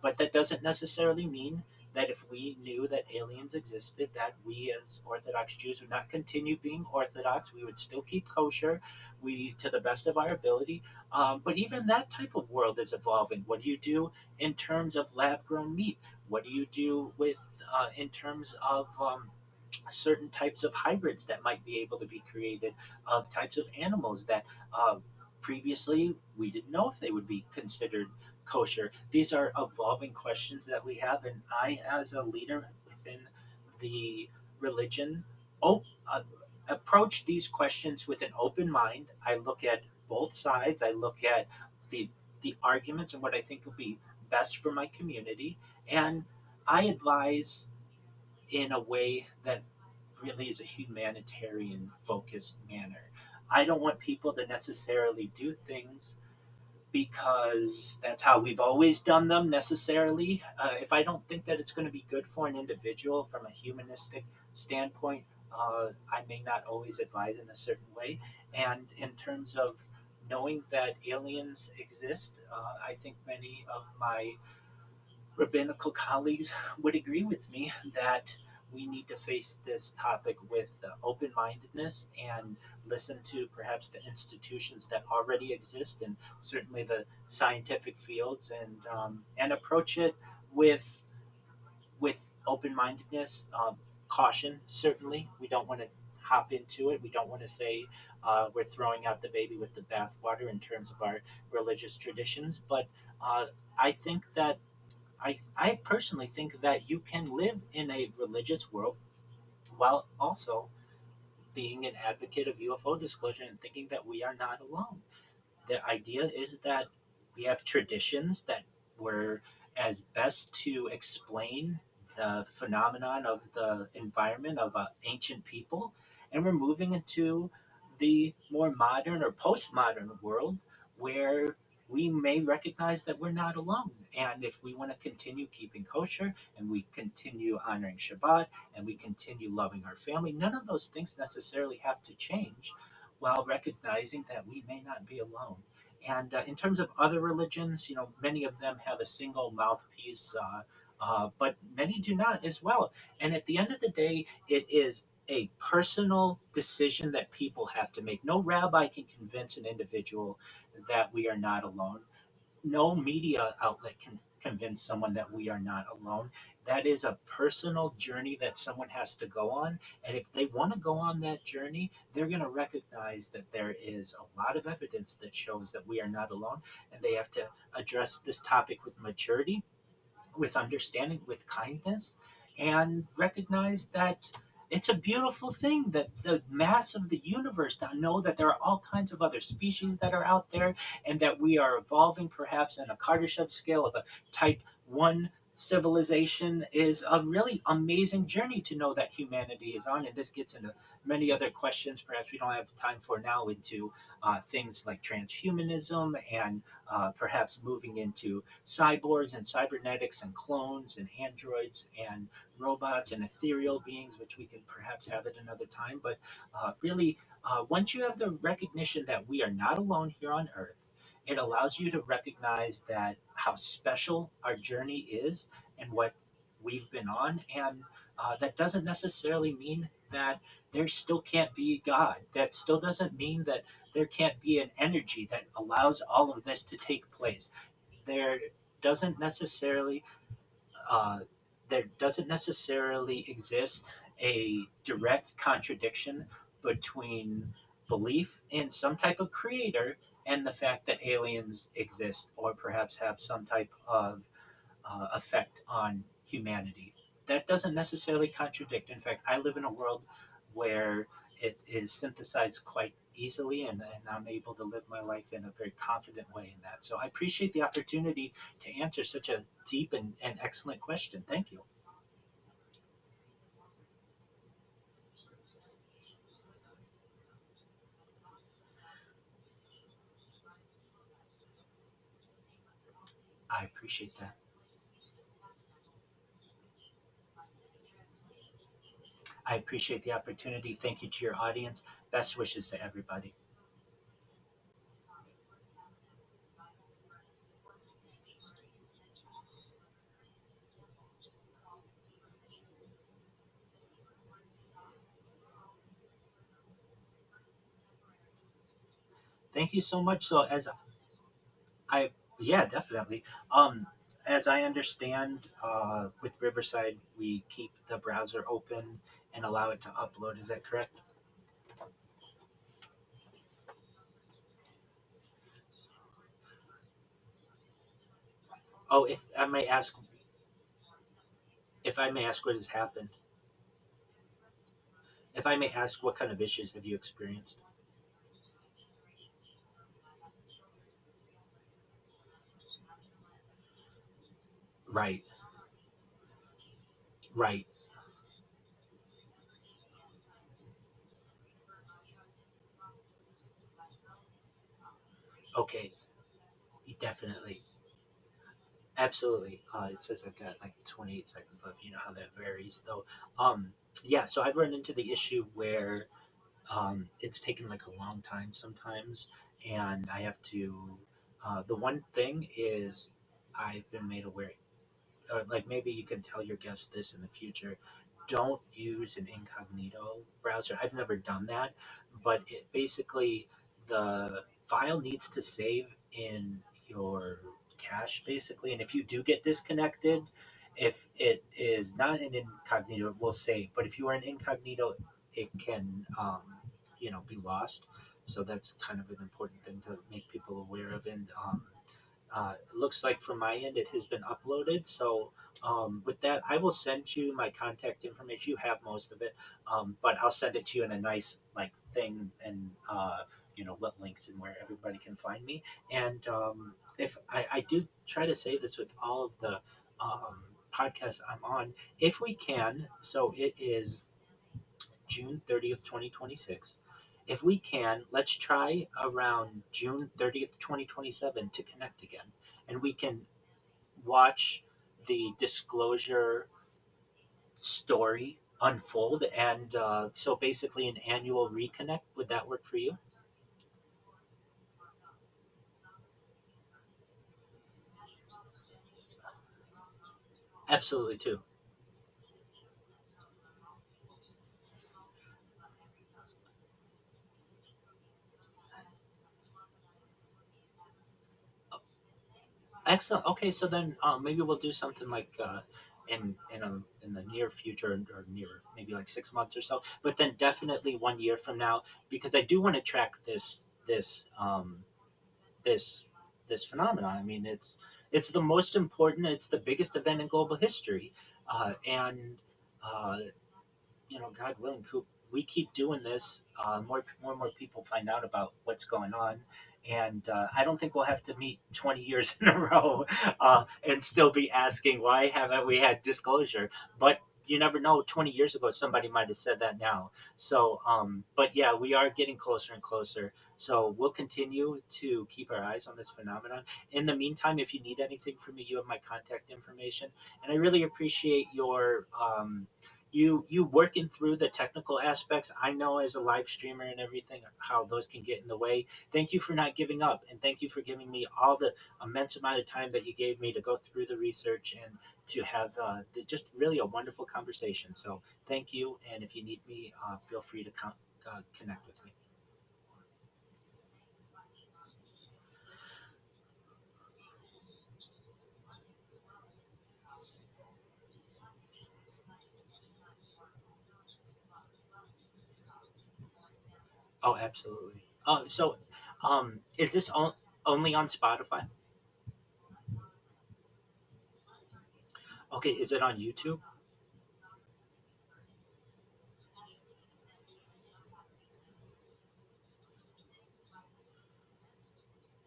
But that doesn't necessarily mean that if we knew that aliens existed, that we as Orthodox Jews would not continue being Orthodox. We would still keep kosher, we to the best of our ability. But even that type of world is evolving. What do you do in terms of lab-grown meat? What do you do with in terms of certain types of hybrids that might be able to be created of types of animals that previously we didn't know if they would be considered kosher? These are evolving questions that we have, and I, as a leader within the religion, op- uh, approach these questions with an open mind. I look at both sides. I look at the the arguments and what I think will be best for my community, and I advise in a way that really is a humanitarian focused manner. I don't want people to necessarily do things because that's how we've always done them necessarily. If I don't think that it's going to be good for an individual from a humanistic standpoint, I may not always advise in a certain way. And in terms of knowing that aliens exist, I think many of my rabbinical colleagues would agree with me that we need to face this topic with open mindedness and listen to perhaps the institutions that already exist and certainly the scientific fields and approach it with with open mindedness, caution. Certainly, we don't want to hop into it. We don't want to say we're throwing out the baby with the bathwater in terms of our religious traditions. But uh, I think that I personally think that you can live in a religious world while also being an advocate of UFO disclosure and thinking that we are not alone. The idea is that we have traditions that were as best to explain the phenomenon of the environment of ancient people, and we're moving into the more modern or postmodern world where we may recognize that we're not alone. And if we want to continue keeping kosher and we continue honoring Shabbat and we continue loving our family, none of those things necessarily have to change while recognizing that we may not be alone. And in terms of other religions, many of them have a single mouthpiece, but many do not as well. And at the end of the day, it is a personal decision that people have to make. No rabbi can convince an individual that we are not alone. No media outlet can convince someone that we are not alone. That is a personal journey that someone has to go on. And if they want to go on that journey, they're going to recognize that there is a lot of evidence that shows that we are not alone. And they have to address this topic with maturity, with understanding, with kindness, and recognize that it's a beautiful thing that the mass of the universe to know that there are all kinds of other species that are out there and that we are evolving perhaps on a Kardashev scale of a type 1 civilization is a really amazing journey to know that humanity is on. And this gets into many other questions perhaps we don't have time for now, into things like transhumanism and perhaps moving into cyborgs and cybernetics and clones and androids and robots and ethereal beings, which we can perhaps have at another time. But really, once you have the recognition that we are not alone here on Earth, it allows you to recognize that how special our journey is and what we've been on, and that doesn't necessarily mean that there still can't be God. That still doesn't mean that there can't be an energy that allows all of this to take place. There doesn't necessarily uh, there doesn't necessarily exist a direct contradiction between belief in some type of creator and the fact that aliens exist or perhaps have some type of effect on humanity. That doesn't necessarily contradict. In fact, I live in a world where it is synthesized quite easily, and I'm able to live my life in a very confident way in that. So I appreciate the opportunity to answer such a deep and excellent question. Thank you. I appreciate that. I appreciate the opportunity. Thank you to your audience. Best wishes to everybody. Thank you so much. So as I yeah, definitely. As I understand, with Riverside, we keep the browser open and allow it to upload. Is that correct? Oh, if I may ask, what has happened? If I may ask, what kind of issues have you experienced? Right, right. Okay, definitely, absolutely. It says I've got like 28 seconds left. You know how that varies, though. Yeah. So I've run into the issue where it's taken like a long time sometimes, and I have to. The one thing is, I've been made aware or like maybe you can tell your guests this in the future. Don't use an incognito browser. I've never done that, but it basically the file needs to save in your cache basically, and if you do get disconnected, if it is not an incognito, it will save. But if you are an incognito, it can be lost. So that's kind of an important thing to make people aware of. And it looks like from my end it has been uploaded. So with that, I will send you my contact information. You have most of it, but I'll send it to you in a nice like thing, and what links and where everybody can find me. And if I do try to say this with all of the podcasts I'm on, if we can. So it is June 30th, 2026. If we can, let's try around June 30th, 2027 to connect again. And we can watch the disclosure story unfold. And so basically, an annual reconnect. Would that work for you? Absolutely, too. Excellent. Okay, so then maybe we'll do something like in the near future, or near maybe like 6 months or so. But then definitely 1 year from now, because I do want to track this this phenomenon. I mean, it's the most important. It's the biggest event in global history, and uh, God willing, we keep doing this, more and more people find out about what's going on. And I don't think we'll have to meet 20 years in a row and still be asking, why haven't we had disclosure? But you never know. 20 years ago, somebody might have said that now. So, but yeah, we are getting closer and closer. So we'll continue to keep our eyes on this phenomenon. In the meantime, if you need anything from me, you have my contact information. And I really appreciate you working through the technical aspects. I know as a live streamer and everything how those can get in the way. Thank you for not giving up, and thank you for giving me all the immense amount of time that you gave me to go through the research and to have just really a wonderful conversation. So thank you, and if you need me, feel free to connect with me. Oh, absolutely. So is this only on Spotify? Okay, is it on YouTube?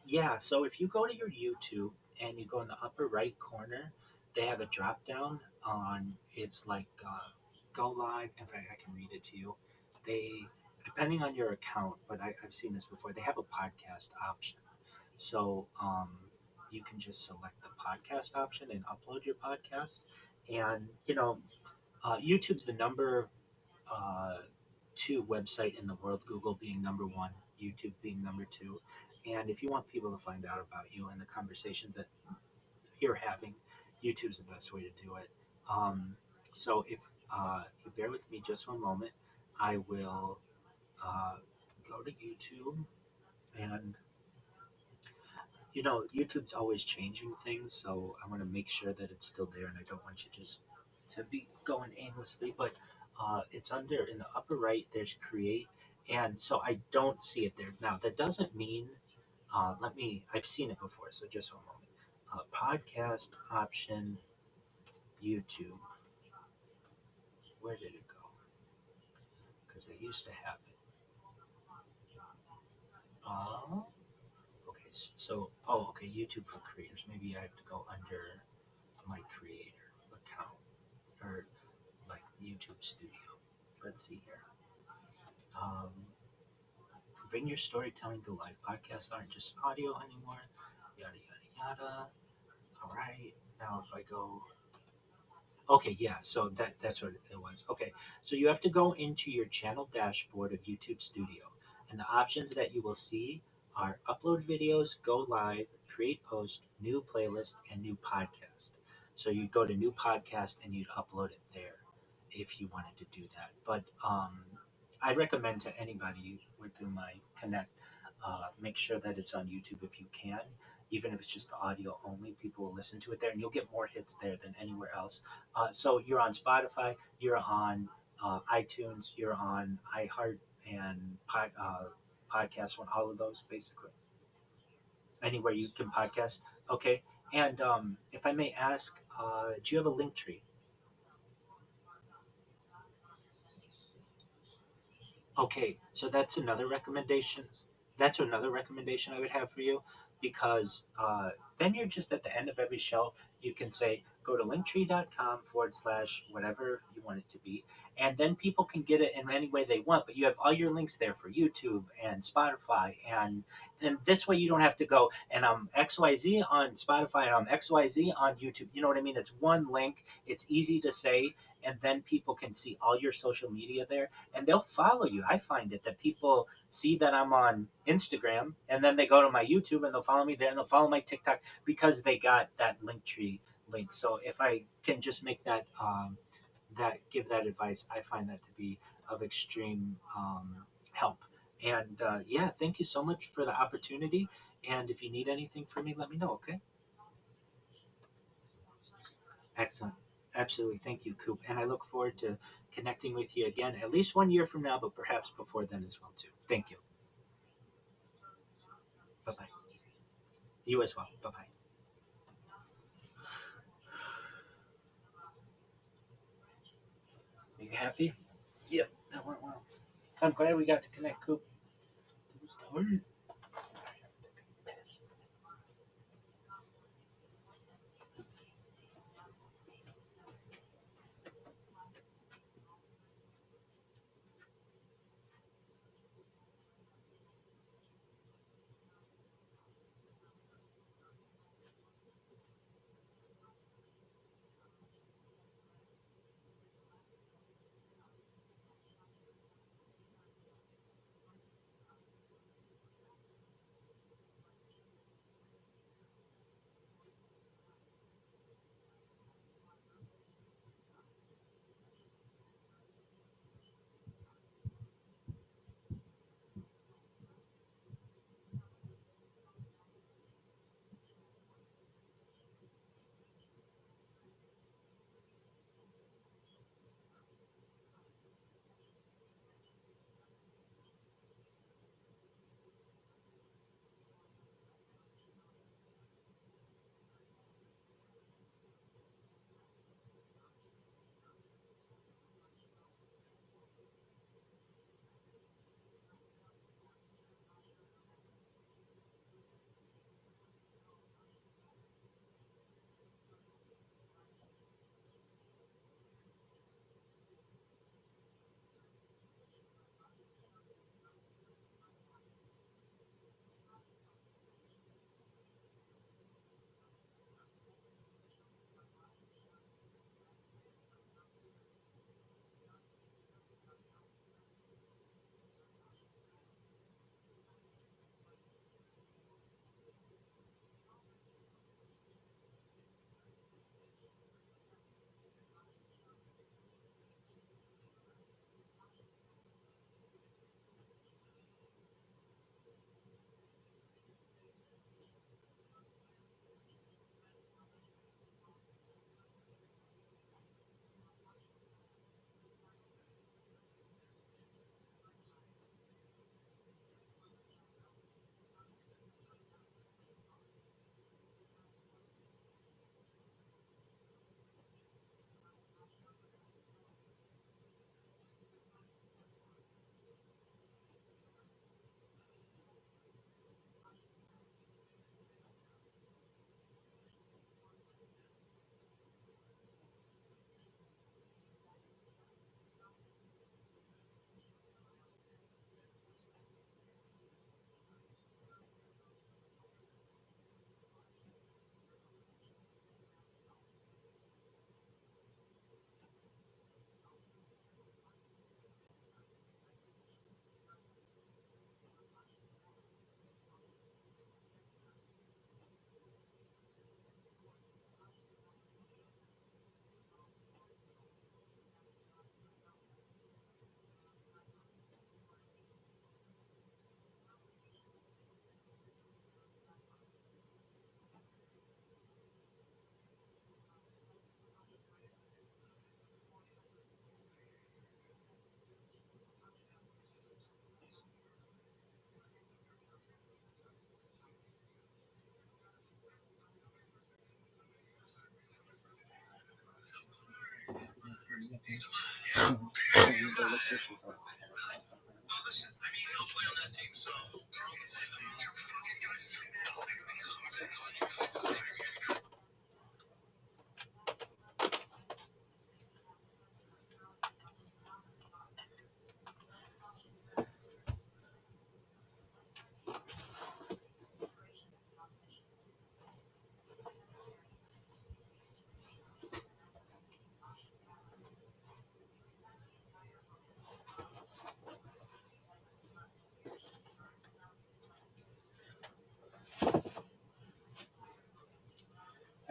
Yeah, so if you go to your YouTube and you go in the upper right corner, they have a drop down on it's like go live. In fact, I can read it to you. They, depending on your account, but I've seen this before, they have a podcast option. So you can just select the podcast option and upload your podcast. And, YouTube's the number uh, two website in the world, Google being number one, YouTube being number two. And if you want people to find out about you and the conversations that you're having, YouTube's the best way to do it. Um, so if you bear with me just one moment, I will uh, go to YouTube. And YouTube's always changing things, so I want to make sure that it's still there, and I don't want you just to be going aimlessly. But it's under in the upper right. There's create, and so I don't see it there now. That doesn't mean. Let me. I've seen it before, so just one moment. Podcast option, YouTube. Where did it go? Because I used to have it. Okay. Okay, YouTube for creators. Maybe I have to go under my creator account, or like YouTube Studio. Let's see here. Um, bring your storytelling to life. Podcasts aren't just audio anymore. Yada yada yada. All right. Now if I go, okay, yeah. So that's what it was. Okay. So you have to go into your channel dashboard of YouTube Studio, and the options that you will see are upload videos, go live, create post, new playlist, and new podcast. So you'd go to new podcast and you'd upload it there if you wanted to do that. But I recommend to anybody with whom I connect, make sure that it's on YouTube if you can. Even if it's just the audio only, people will listen to it there, and you'll get more hits there than anywhere else. So you're on Spotify, you're on iTunes, you're on iHeart and Podcast One, all of those basically. Anywhere you can podcast. Okay. And if I may ask, do you have a link tree? Okay, so that's another recommendation. That's another recommendation I would have for you, because then you're just at the end of every show. You can say, go to linktree.com forward slash whatever you want it to be. And then people can get it in any way they want. But you have all your links there for YouTube and Spotify. And this way you don't have to go, and I'm XYZ on Spotify and I'm XYZ on YouTube. You know what I mean? It's one link, it's easy to say. And then people can see all your social media there, and they'll follow you. I find it that people see that I'm on Instagram, and then they go to my YouTube and they'll follow me there, and they'll follow my TikTok because they got that link tree link. So if I can just make that give that advice, I find that to be of extreme help. And yeah, thank you so much for the opportunity. And if you need anything from me, let me know. Okay. Excellent. Absolutely. Thank you, Coop. And I look forward to connecting with you again, at least 1 year from now, but perhaps before then as well, too. Thank you. Bye bye. You as well. Bye bye. Are you happy? Yep, that went well. I'm glad we got to connect, Coop. It was hard.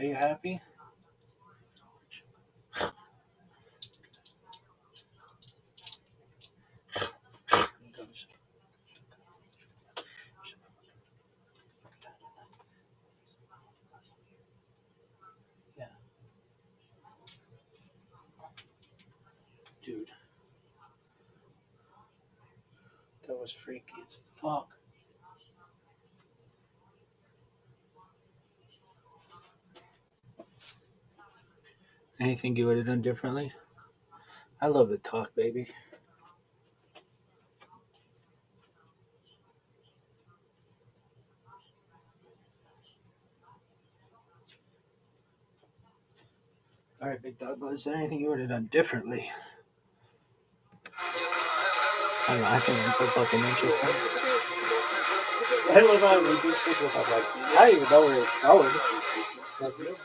Are you happy? Yeah. Dude. That was freaky as fuck. Anything you would have done differently? I love to talk, baby. All right, big dog. But is there anything you would have done differently? I don't know. I think I'm so fucking interesting. I love how we do stuff with like, I don't even know where it's going. Like, you know,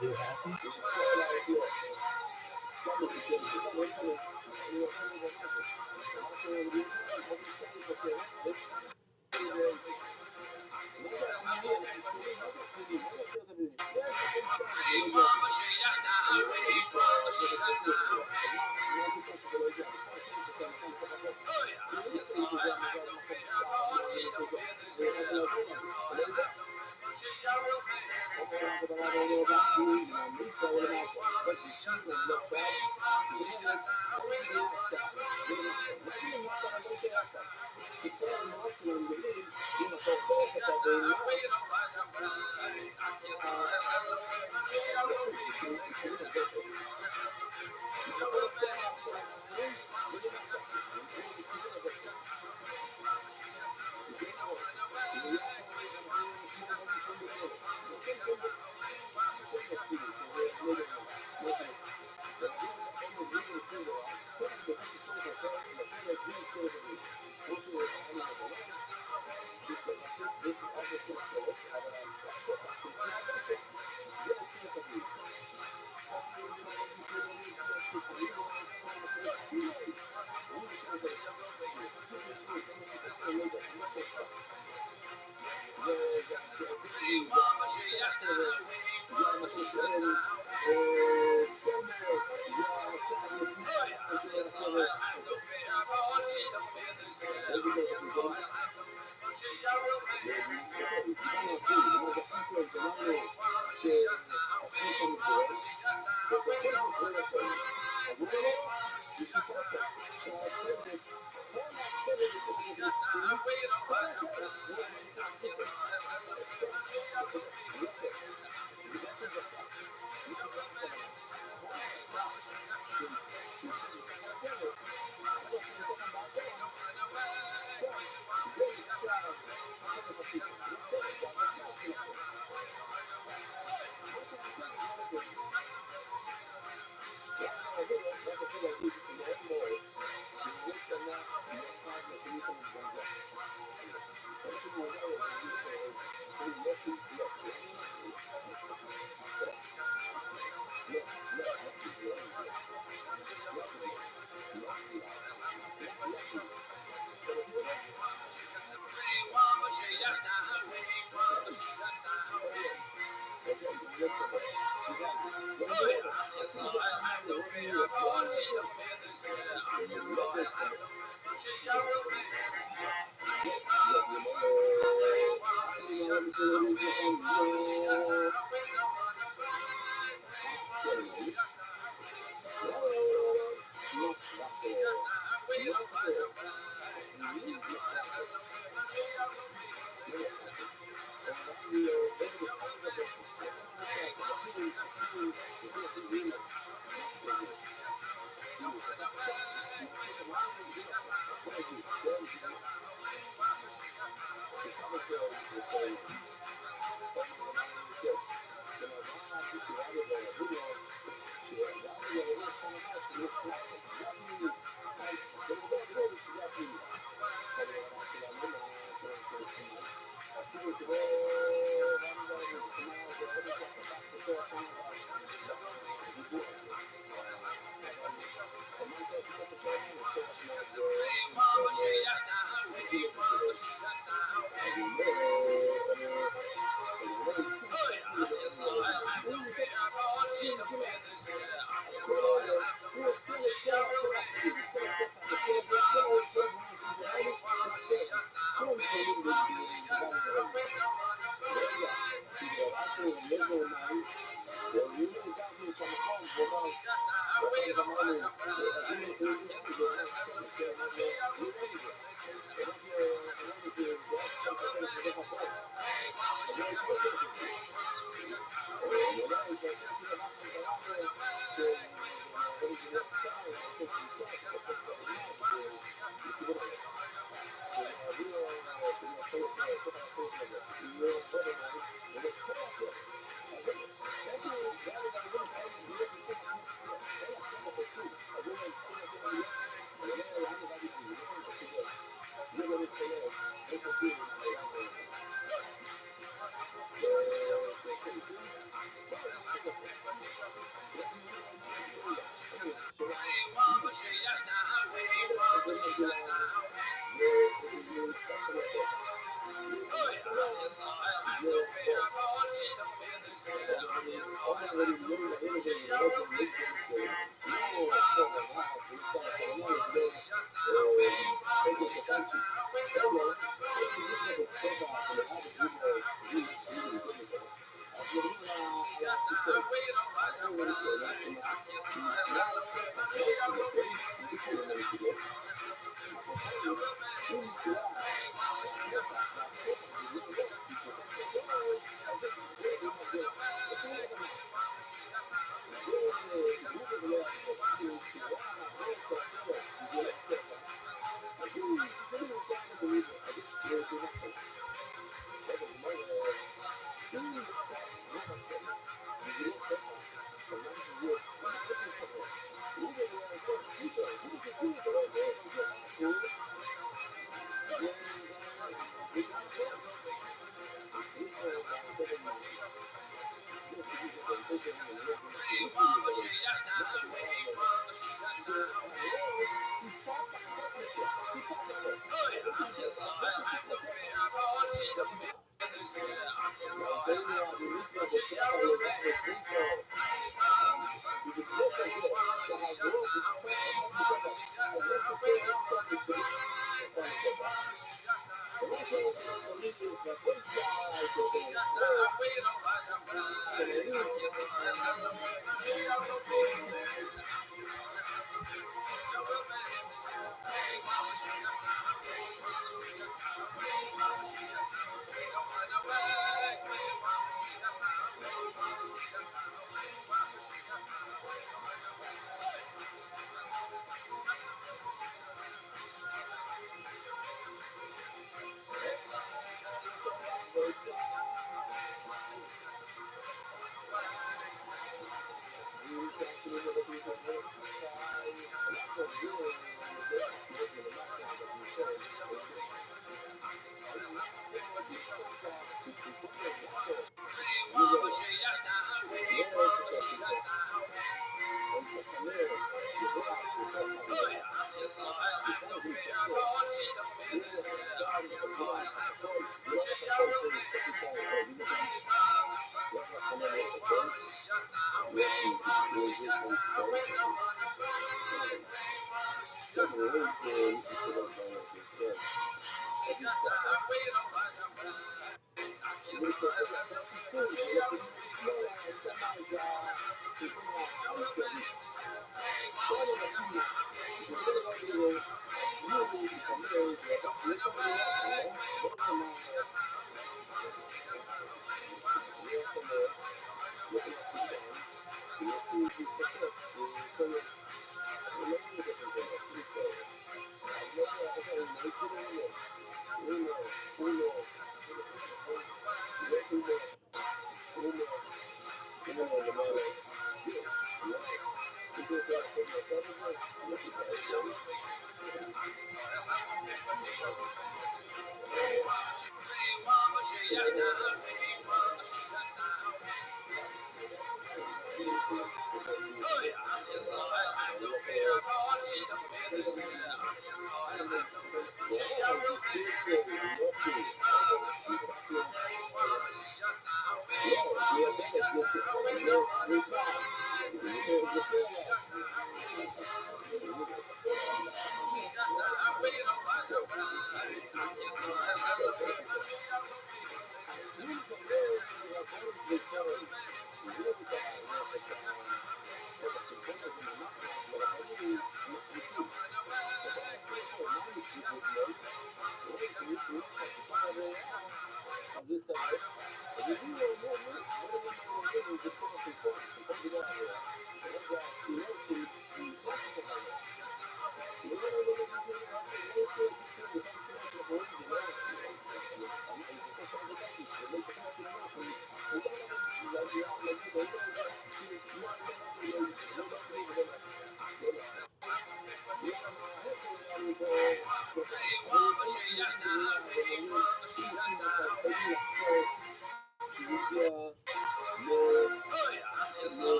are you happy?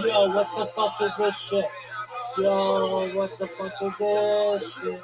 Yo, what the fuck is this shit? Yo, what the fuck is this shit?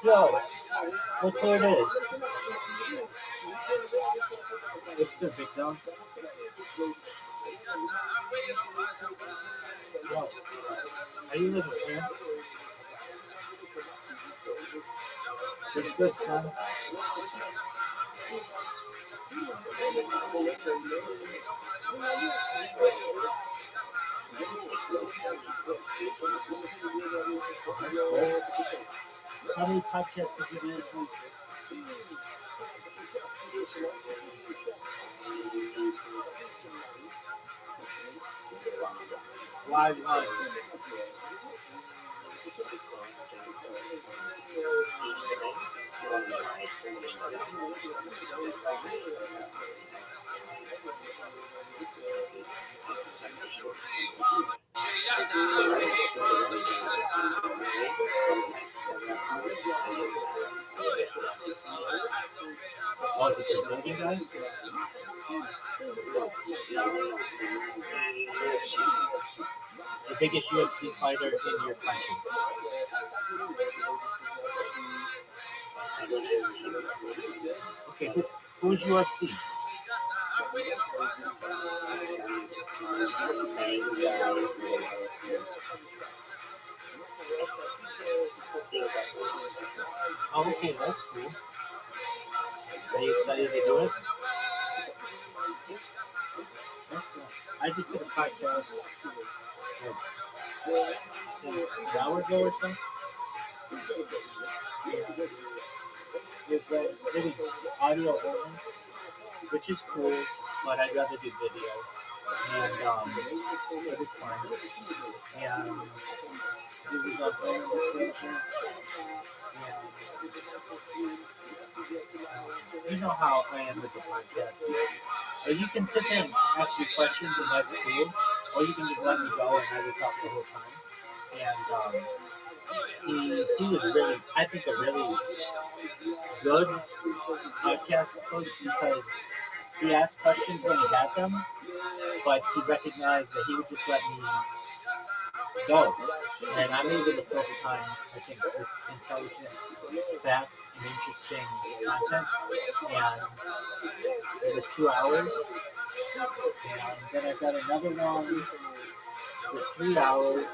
Yo, look where it is. It's the victim. Yo, are you living here? It's good, son. How many podcasts did you do this week? Why one? Oh, the Brazilian guy? The biggest UFC fighter in your country. Okay, who's UFC? Oh, okay, that's cool. Are you excited to do it? I just did a podcast an hour ago or so. It was audio only, which is cool, but I'd rather do video. And but it's fine. And it was on phone disclosure. And you know how I am with the podcast. Or you can sit there and ask me questions, and that's cool. Or you can just let me go, and I will talk the whole time. And he was really, I think, a really good podcast host because he asked questions when he had them, but he recognized that he would just let me go. And I'm able to fill the time, I think, with intelligent facts and interesting content. And it was 2 hours. And then I've got another one for 3 hours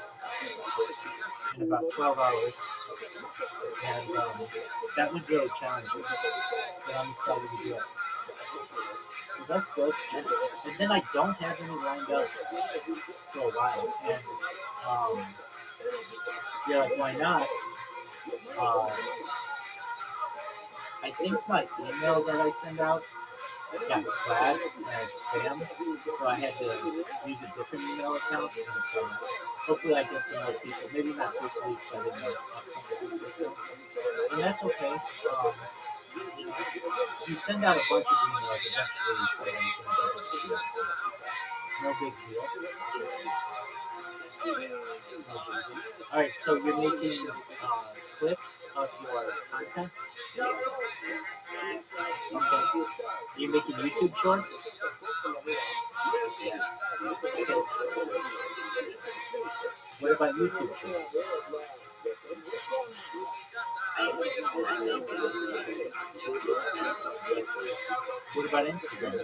in about 12 hours. And that was really challenging. But I'm excited to do it. So that's good. And then I don't have any lined up for a while. And you're like, why not? I think my email that I send out got flagged as spam, so I had to use a different email account. And so hopefully I get some more people. Maybe not this week, but in the upcoming weeks or so. And that's okay. You know, you send out a bunch of emails, eventually somebody's going to get it. No big deal. All right, so you're making clips of your content. Okay. Are you making YouTube shorts? Okay. What about YouTube shorts? What about Instagram?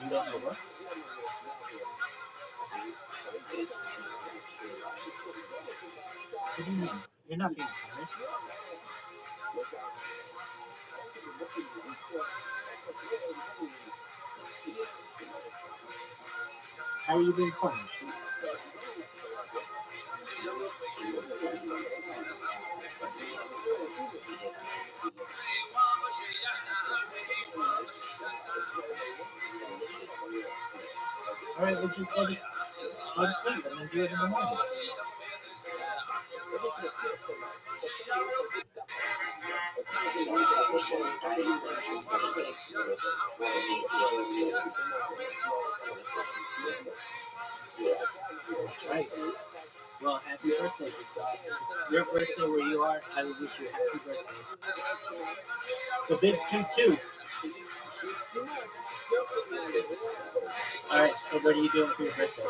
You don't know what? What do you mean? You're not being punished. How are you being punished? All right, we'll just go to sleep and then do it in the morning. That's right. Well, happy birthday, your birthday where you are. I will wish you a happy birthday. The big 2-2. All right. So what are you doing for your birthday?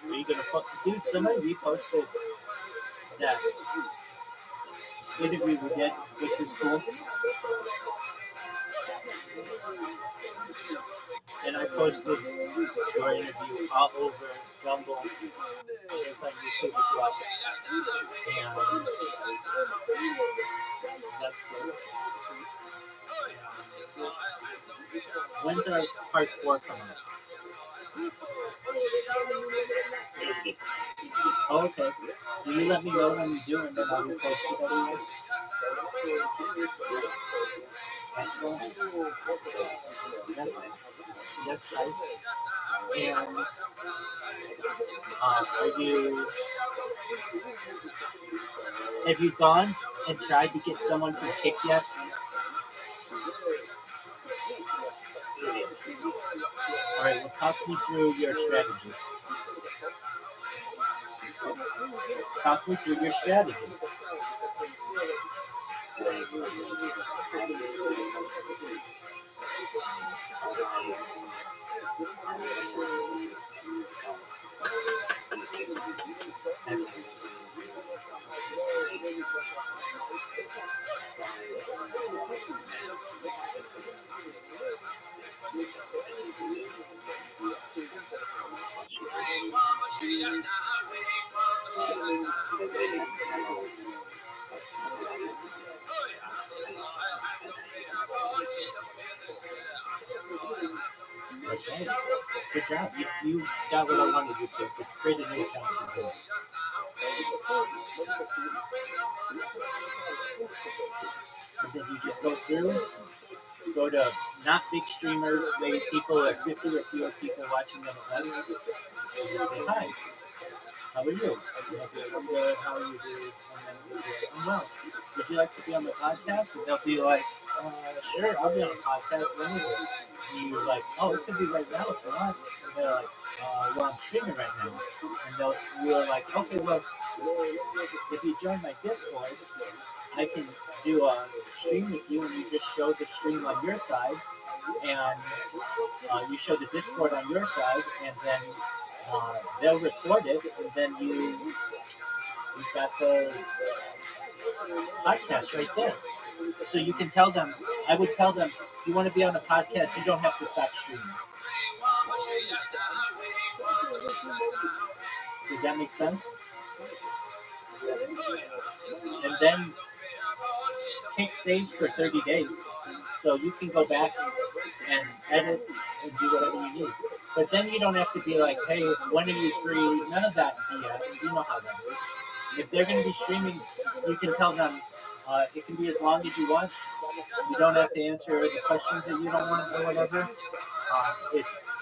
Are you gonna put? Dude, somebody reposted that interview we did, which was cool. And I posted your interview all over Rumble. It's like YouTube as well. And that's good. And when's our part 4 coming up? Oh, okay. Will you let me know when you do, and then I'll repost it everywhere? Excellent. That's nice. And are you? Have you gone and tried to get someone from Kick yet? All right. Well, talk me through your strategy. Talk me through your strategy. Excellent. Okay. Good job. You got what I wanted you to. Just create a new account and do it. And then you just go through, go to not big streamers, maybe people or 50 or fewer people watching them at once, and you say, hi, how are you? And they'll be like, I'm good, how are you doing? And then you'll be like, I'm well. Would you like to be on the podcast? And they'll be like, sure, I'll be on the podcast. When is it? And you're like, oh, it could be right now if you want. And they're like, well, I'm streaming right now. And you're like, okay, well, if you join my Discord, I can do a stream with you, and you just show the stream on your side, and you show the Discord on your side, and then they'll record it, and then you've got the podcast right there. So you can tell them. I would tell them, if you want to be on a podcast, you don't have to stop streaming. Does that make sense? And then Kick saves for 30 days. So you can go back and edit and do whatever you need. But then you don't have to be like, hey, when are you free? None of that BS. You know how that is. If they're going to be streaming, you can tell them it can be as long as you want. You don't have to answer the questions that you don't want or whatever.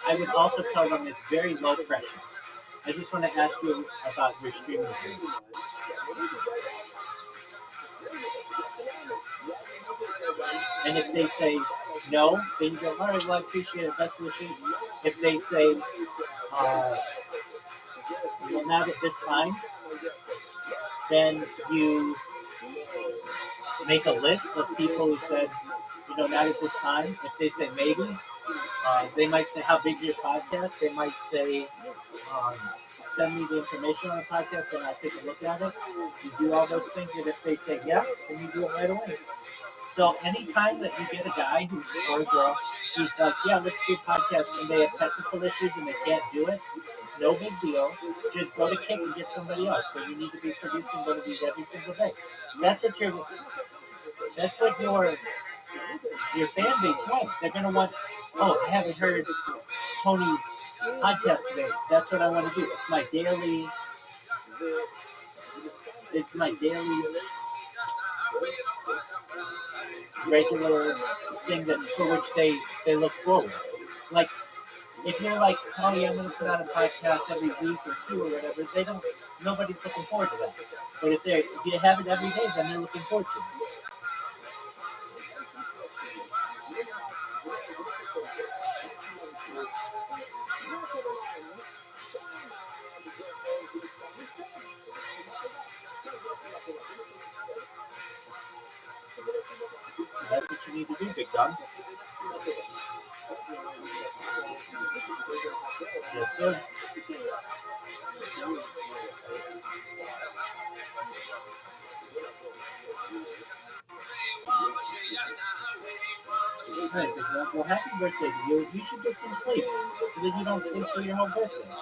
I would also tell them it's very low pressure. I just want to ask you about your streaming thing. And if they say no, then you go, all right, well, I appreciate it, best wishes. If they say, well, not at this time, then you make a list of people who said, not at this time. If they say maybe, they might say, how big is your podcast? They might say, um, send me the information on the podcast and I'll take a look at it. You do all those things, and if they say yes, then you do it right away. So anytime that you get a guy or a girl who's like, yeah, let's do a podcast, and they have technical issues and they can't do it, no big deal. Just go to Kick and get somebody else. But you need to be producing one of these every single day. That's what your fan base wants. They're gonna want, oh, I haven't heard Tony's podcast today. That's what I want to do. It's my daily regular thing that for which they look forward. Like if you're like, oh yeah, I'm gonna put out a podcast every week or two or whatever, nobody's looking forward to that. But if you have it every day, then they're looking forward to it. That's what you need to do, big dog. Yes, sir. Right, well, happy birthday to you. You should get some sleep so that you don't sleep through your whole birthday.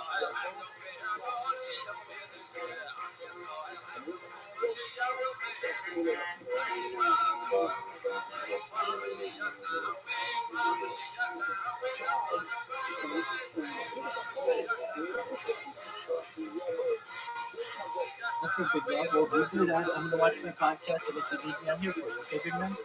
Okay, big man. Well, we'll do that. I'm going to watch my podcast, and if you need me, I'm here for you. Okay, big man?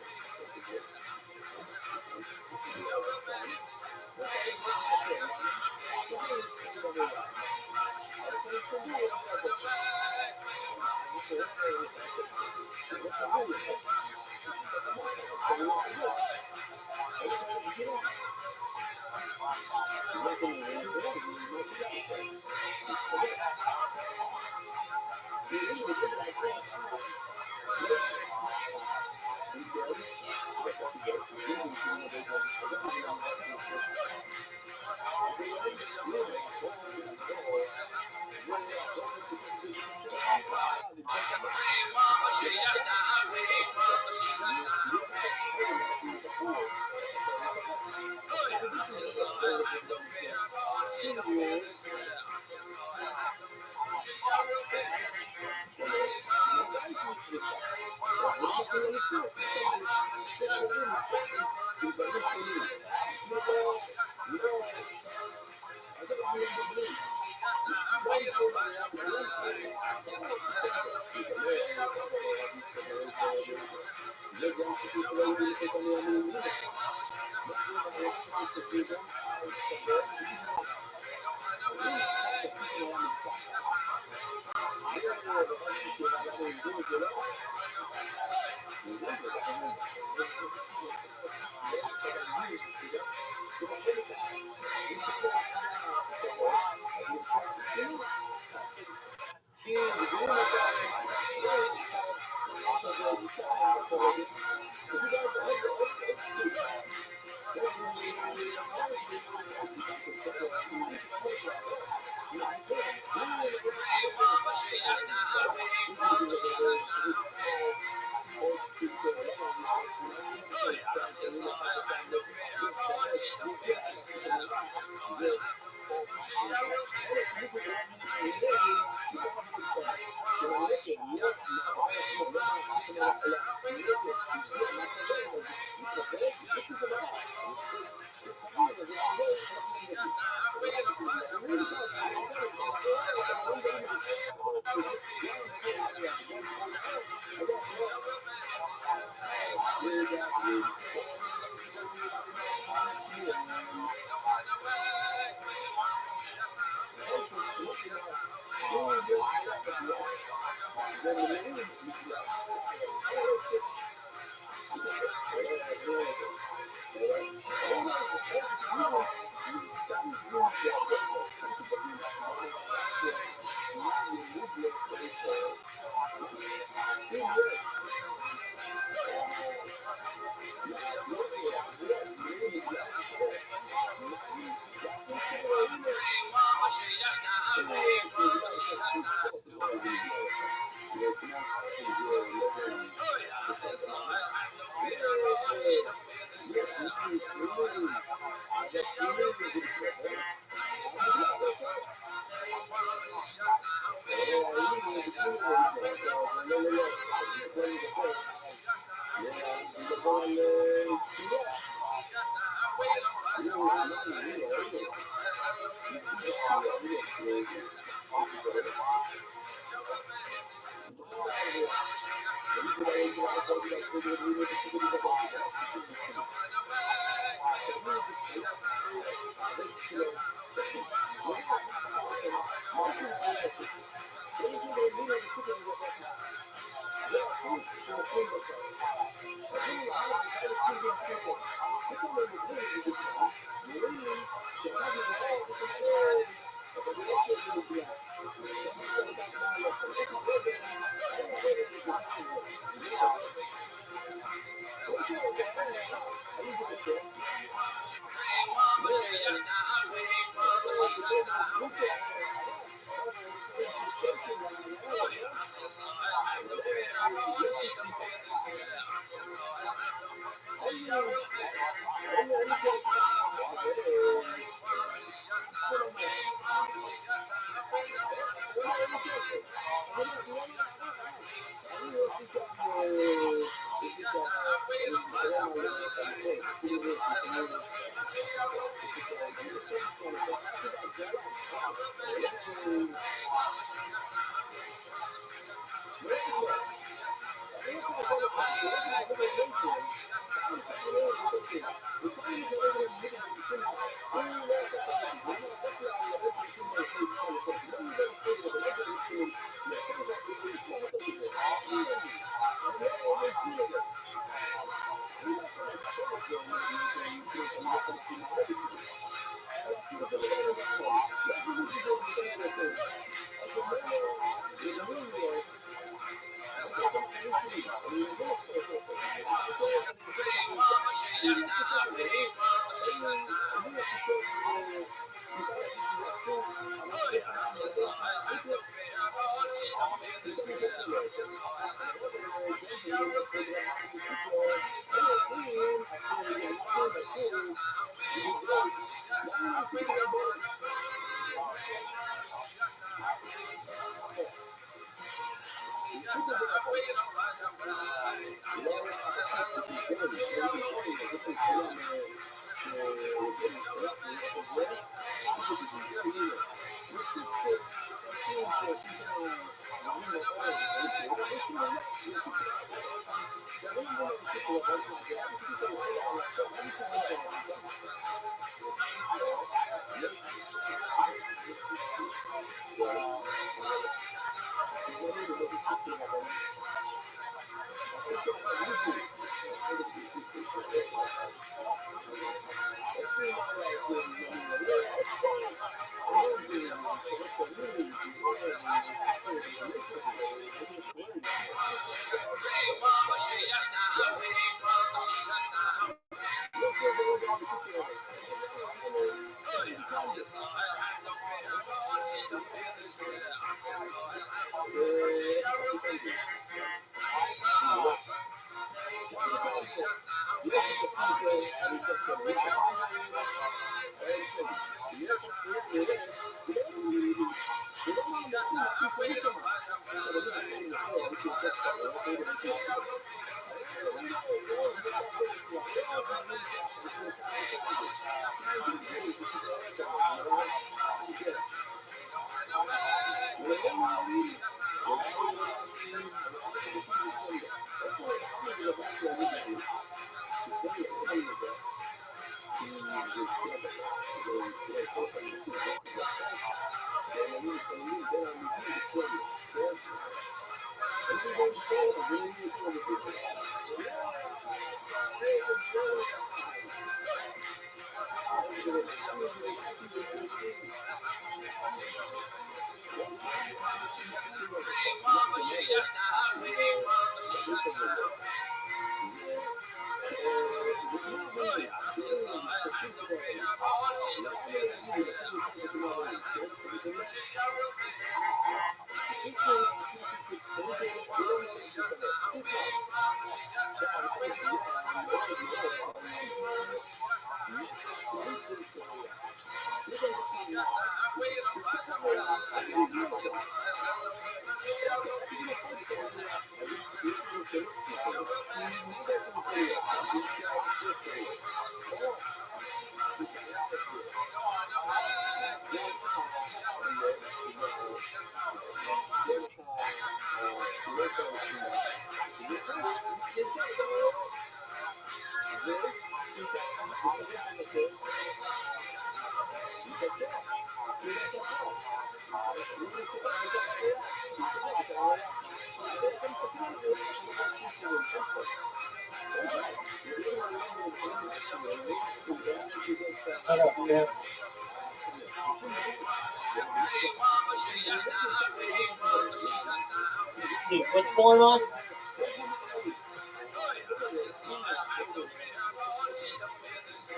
What's going on?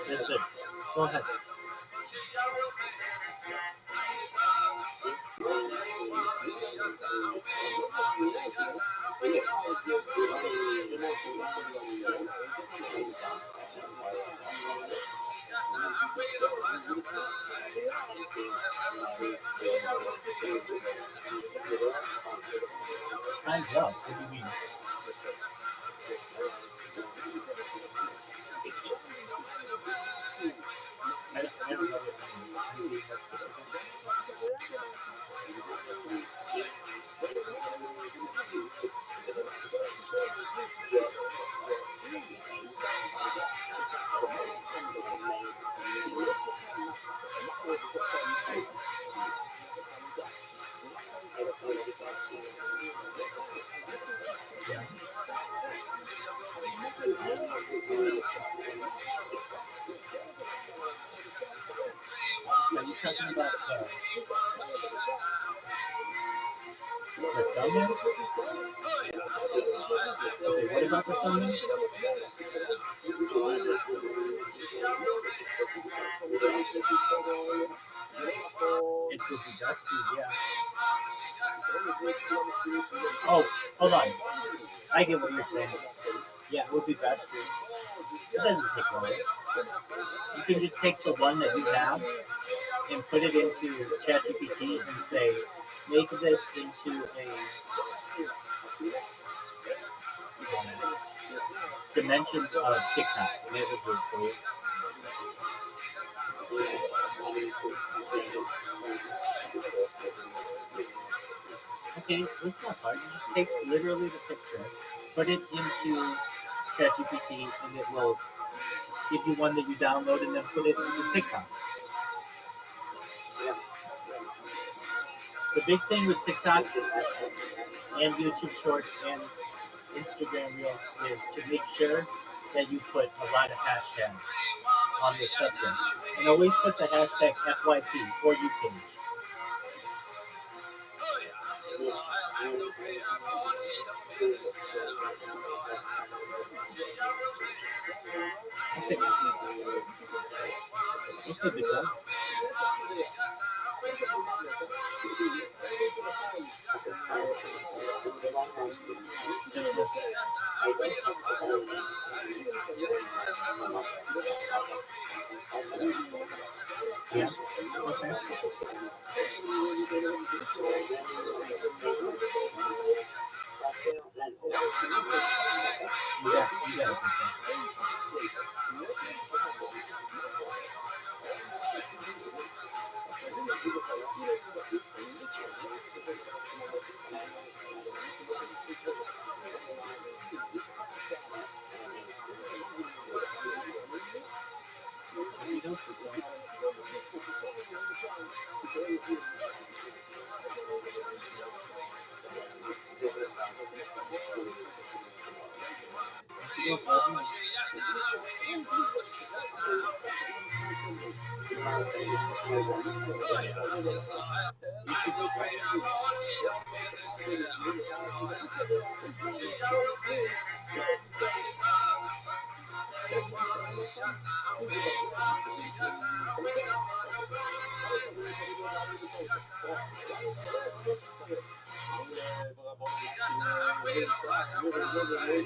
Yes, sir. Go ahead. Time's up. What do you mean? I don't know what you mean. Can you be more specific? Yeah. Are you talking about the thumbnail? Okay, what about the thumbnail? It would be best to, yeah. Oh, hold on. I get what you're saying. Yeah, it would be best to. It doesn't take long. You can just take the one that you have and put it into ChatGPT and say, make this into a dimensions of TikTok, and it will do it for you. Okay, that's not hard. You just take literally the picture, put it into ChatGPT, and it will give you one that you download and then put it into TikTok. The big thing with TikTok and YouTube Shorts and Instagram Reels is to make sure that you put a lot of hashtags on the subject. And always put the hashtag FYP, for you page. Okay. Okay, big dog. Yeah. Okay. You got it.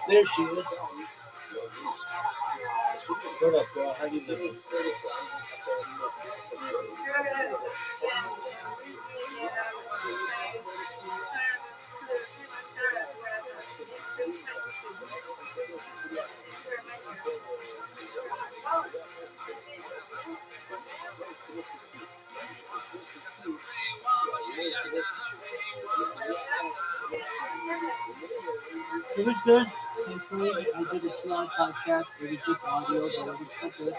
There she is. What up, girl? How you doing? It was good. Thankfully, I did a 2-hour podcast. It was just audio, but it was still good.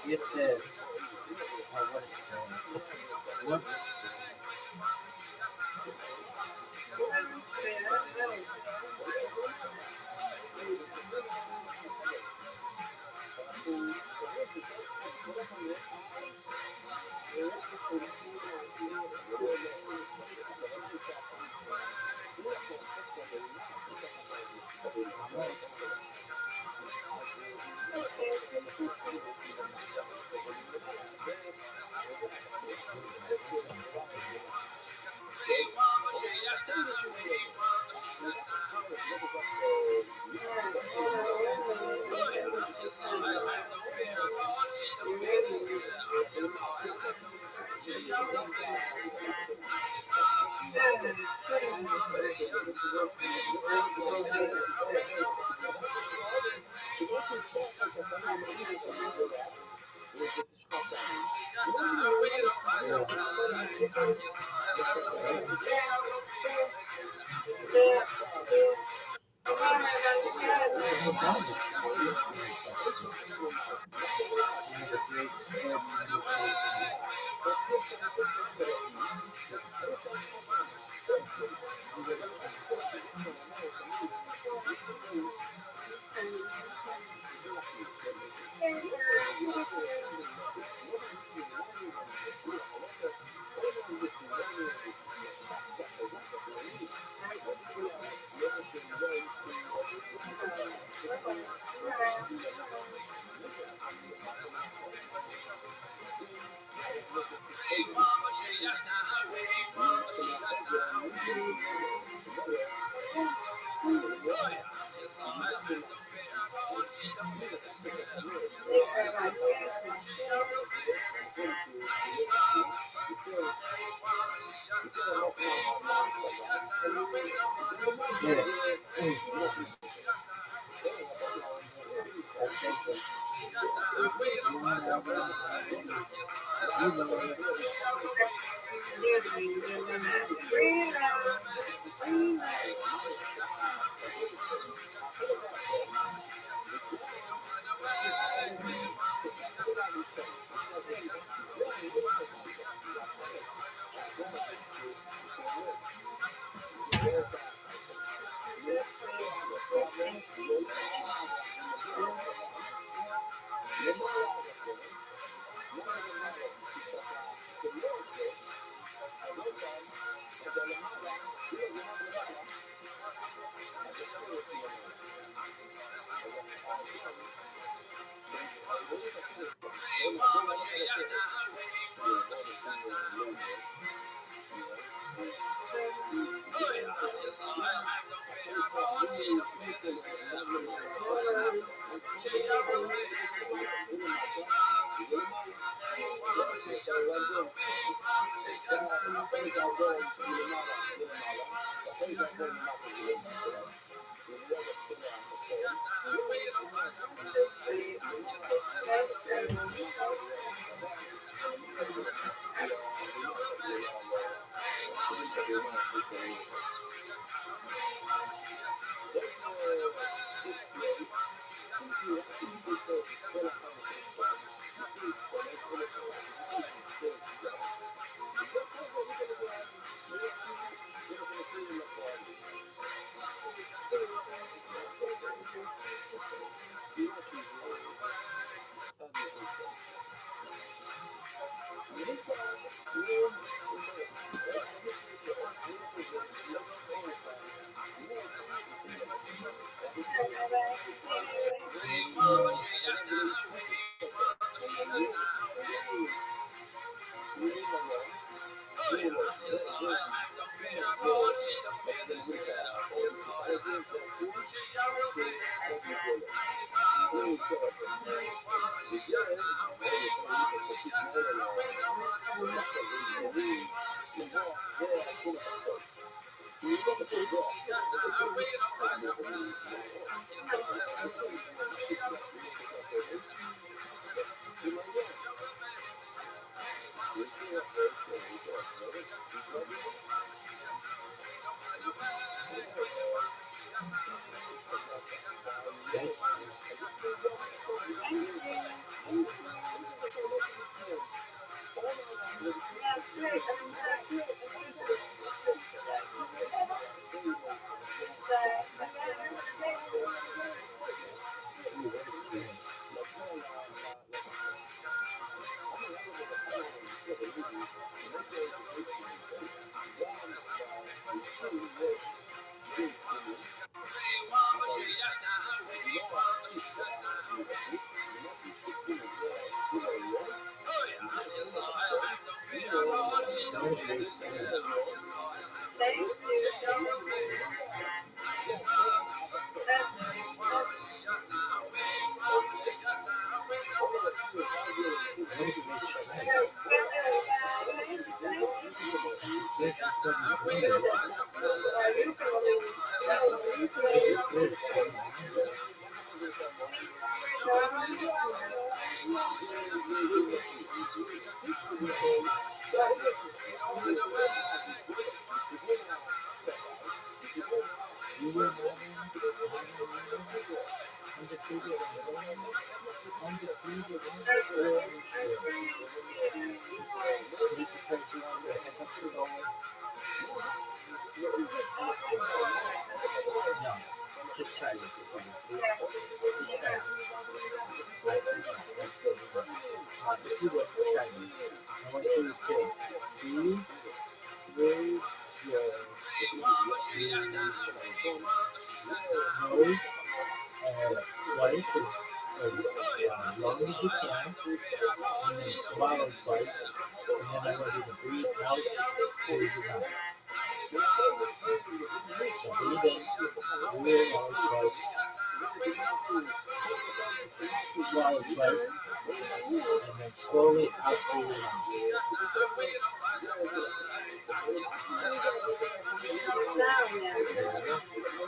Get this. Oh, what is what? No, just try this. Just try it. I said no. I said no. If you would try this, I want you to breathe through your nose twice as long as you can, and then swallow twice, and then I want you to breathe out through your mouth. So breathe in through your nose twice, swallow twice, and then slowly out through your mouth.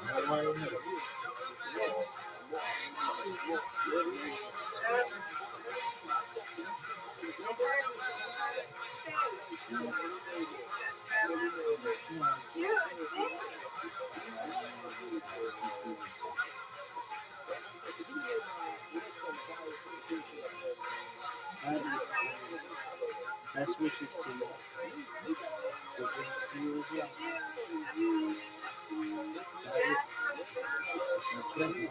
No more in the middle. Best wishes to you. Good dreams to you as well. That's right, man.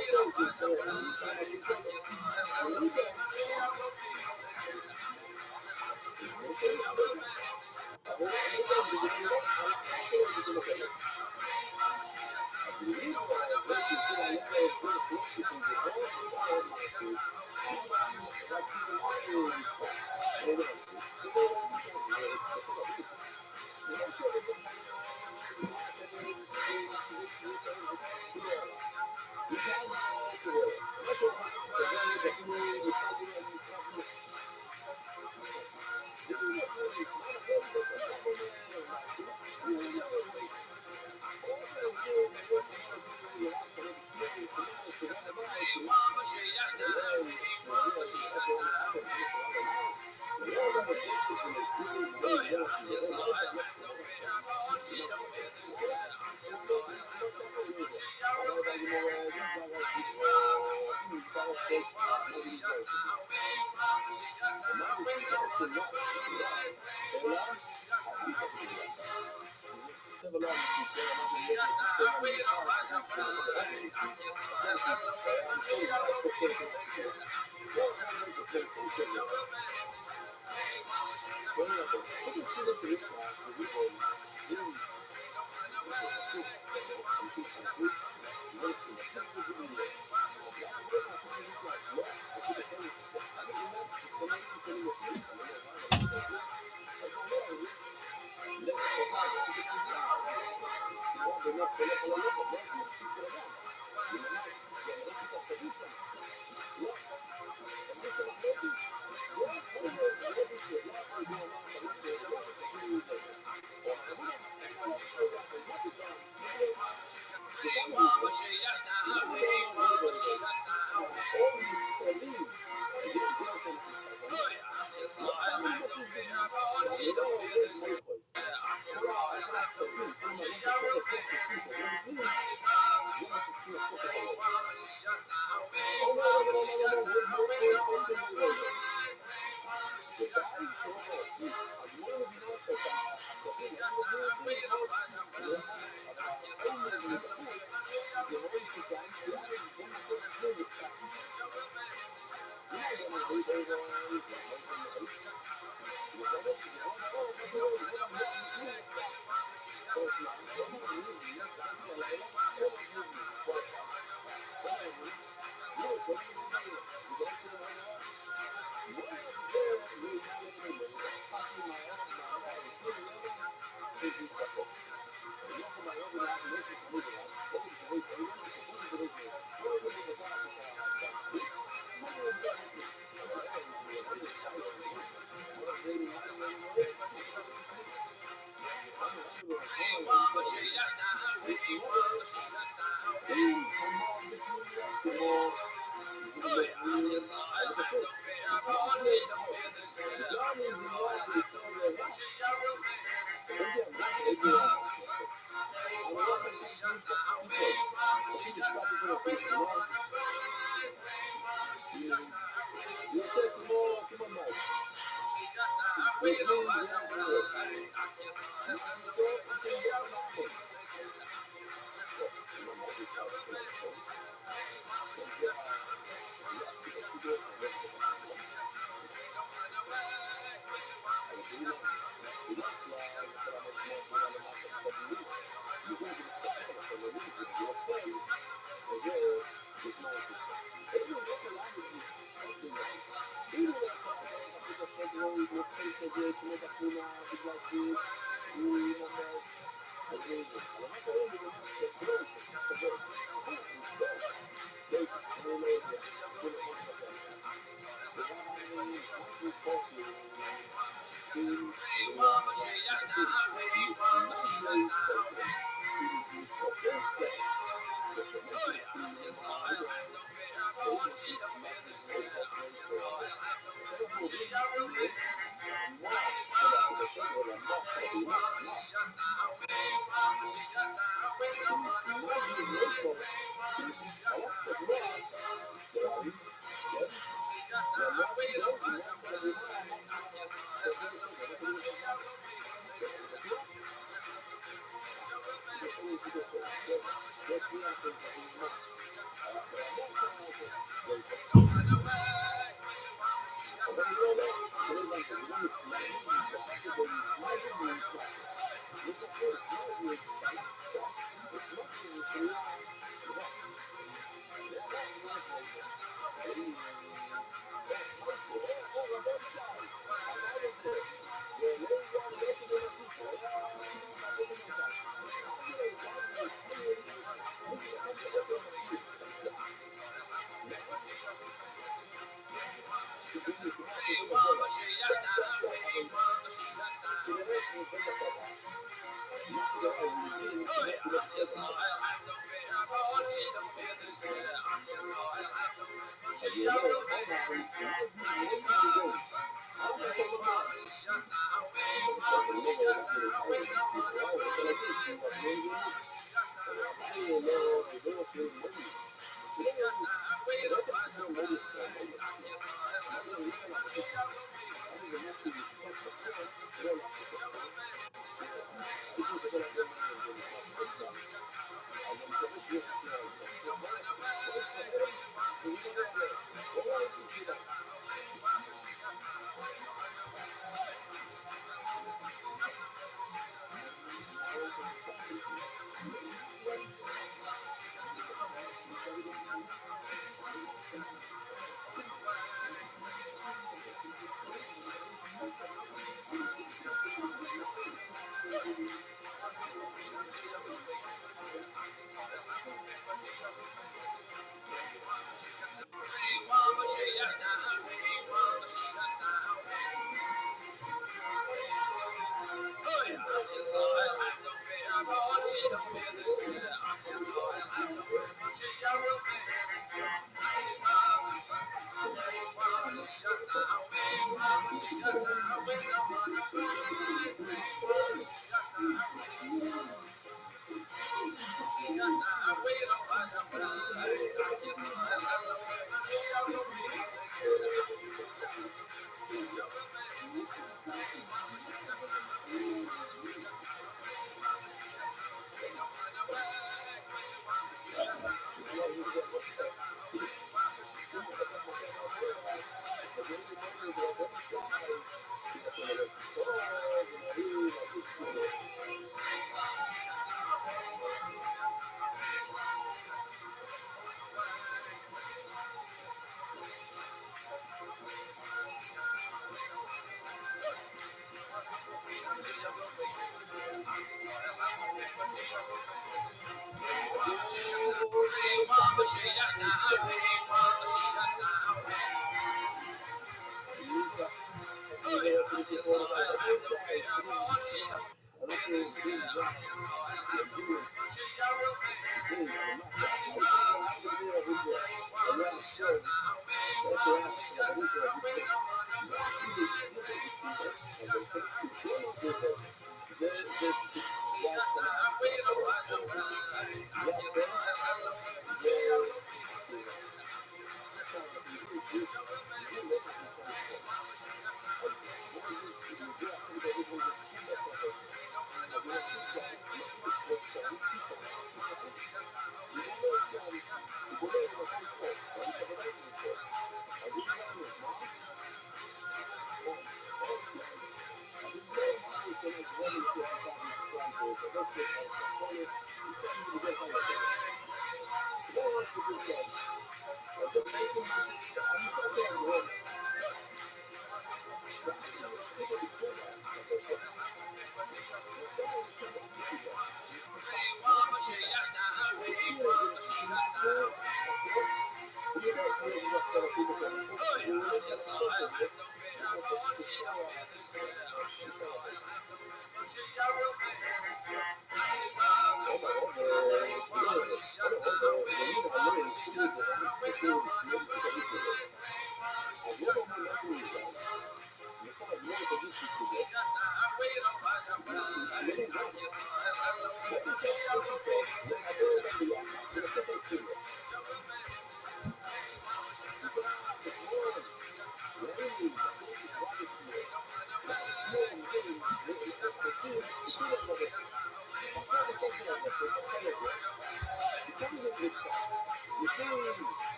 Okey-doke, thank you.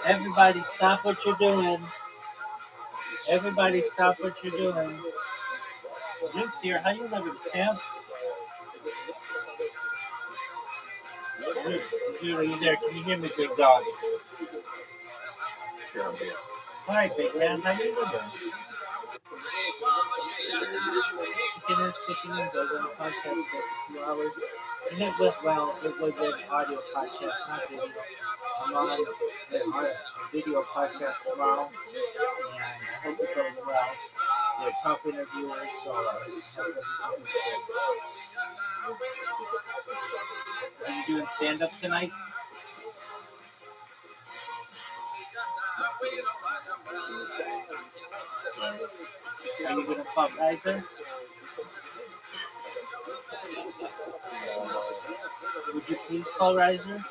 Everybody stop what you're doing. Everybody stop what you're doing. Luke's here. How you living, champ? Dude, are you there? Can you hear me, big dog? All right, big man. How you living? Sticking in, goes on a podcast for 2 hours. And it went well. It was an audio podcast, not video. I'm on a video podcast tomorrow, and I hope it goes well. They're tough interviewers, so I hope everything is good. Are you doing stand-up tonight? Are you going to call Riser? Would you please call Riser?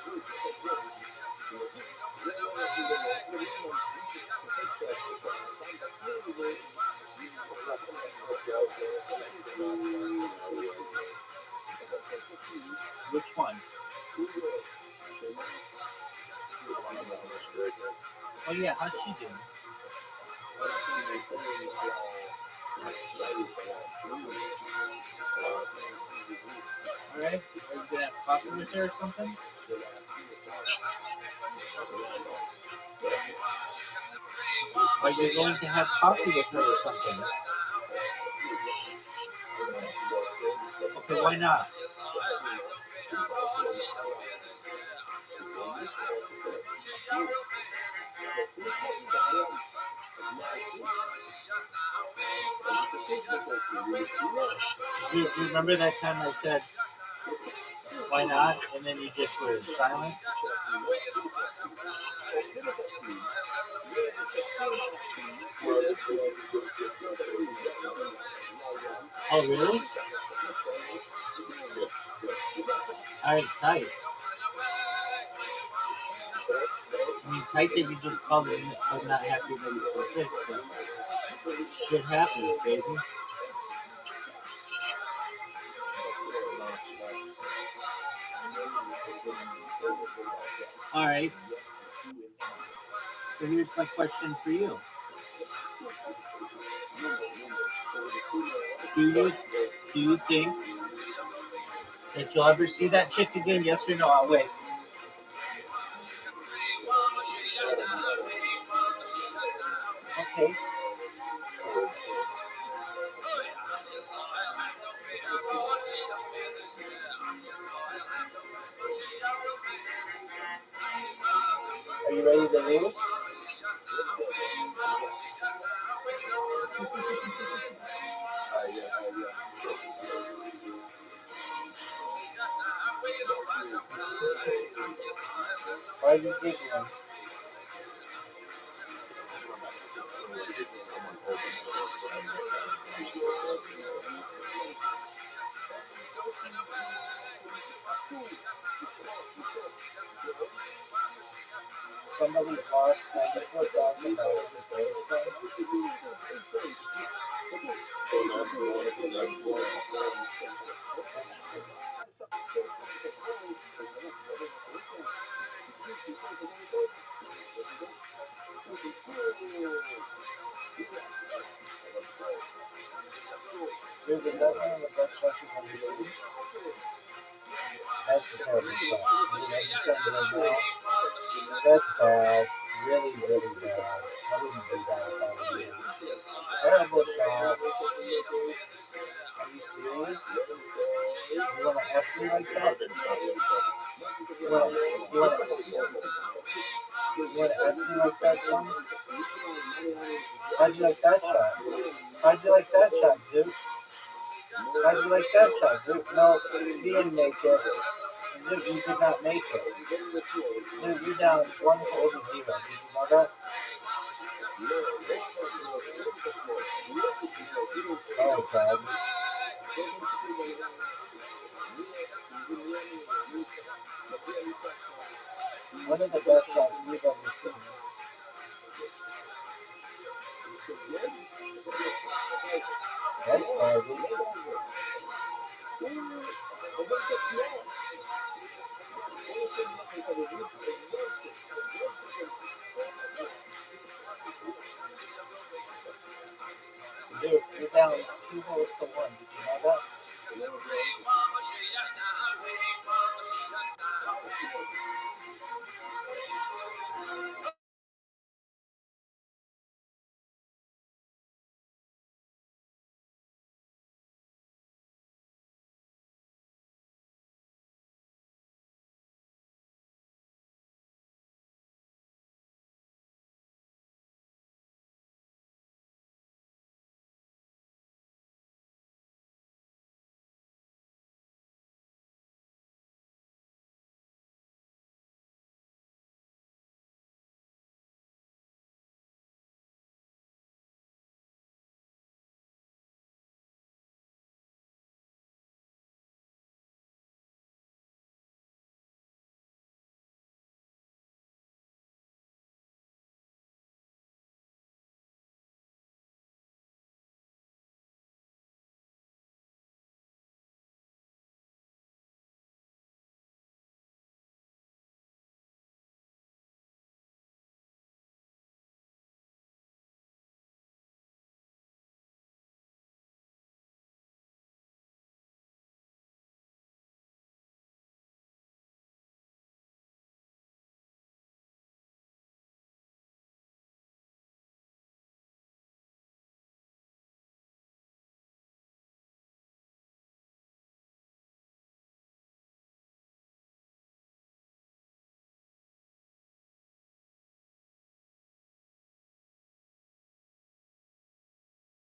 Which one? Oh yeah, how's she doing? Alright, are you gonna have coffee with her or something? Are you going to have coffee with her or something? Okay, why not? Do you remember that time I said, why not? And then you just were silent? Oh, really? Alright, tight. I mean, tight that you just called me. I'm not happy that you're so sick, but shit happens, baby. Alright. So here's my question for you. Do you think that you'll ever see that chick again? Yes or no? I'll wait. Okay. Are you ready to lose? Why are you giggling? Somebody lost $94,000 in Dogecoin. Dude, is that one of the best shots you've ever seen? That's a terrible shot. I mean, I just got it right now. That's bad. Really, really bad. I wouldn't do that if I were you. Terrible shot. Are you serious? You want to F me like that? You want to F me like that, son? How'd you like that shot? How'd you like that shot, Zoot? How'd you like that shot, Zoot? No, you didn't make it. Zoot, you did not make it. Zoot, you're down 1-0. Did you know that? Oh, God. One of the best shots we've ever seen. That's garbage. Dude, you're down 2-1. Did you know that?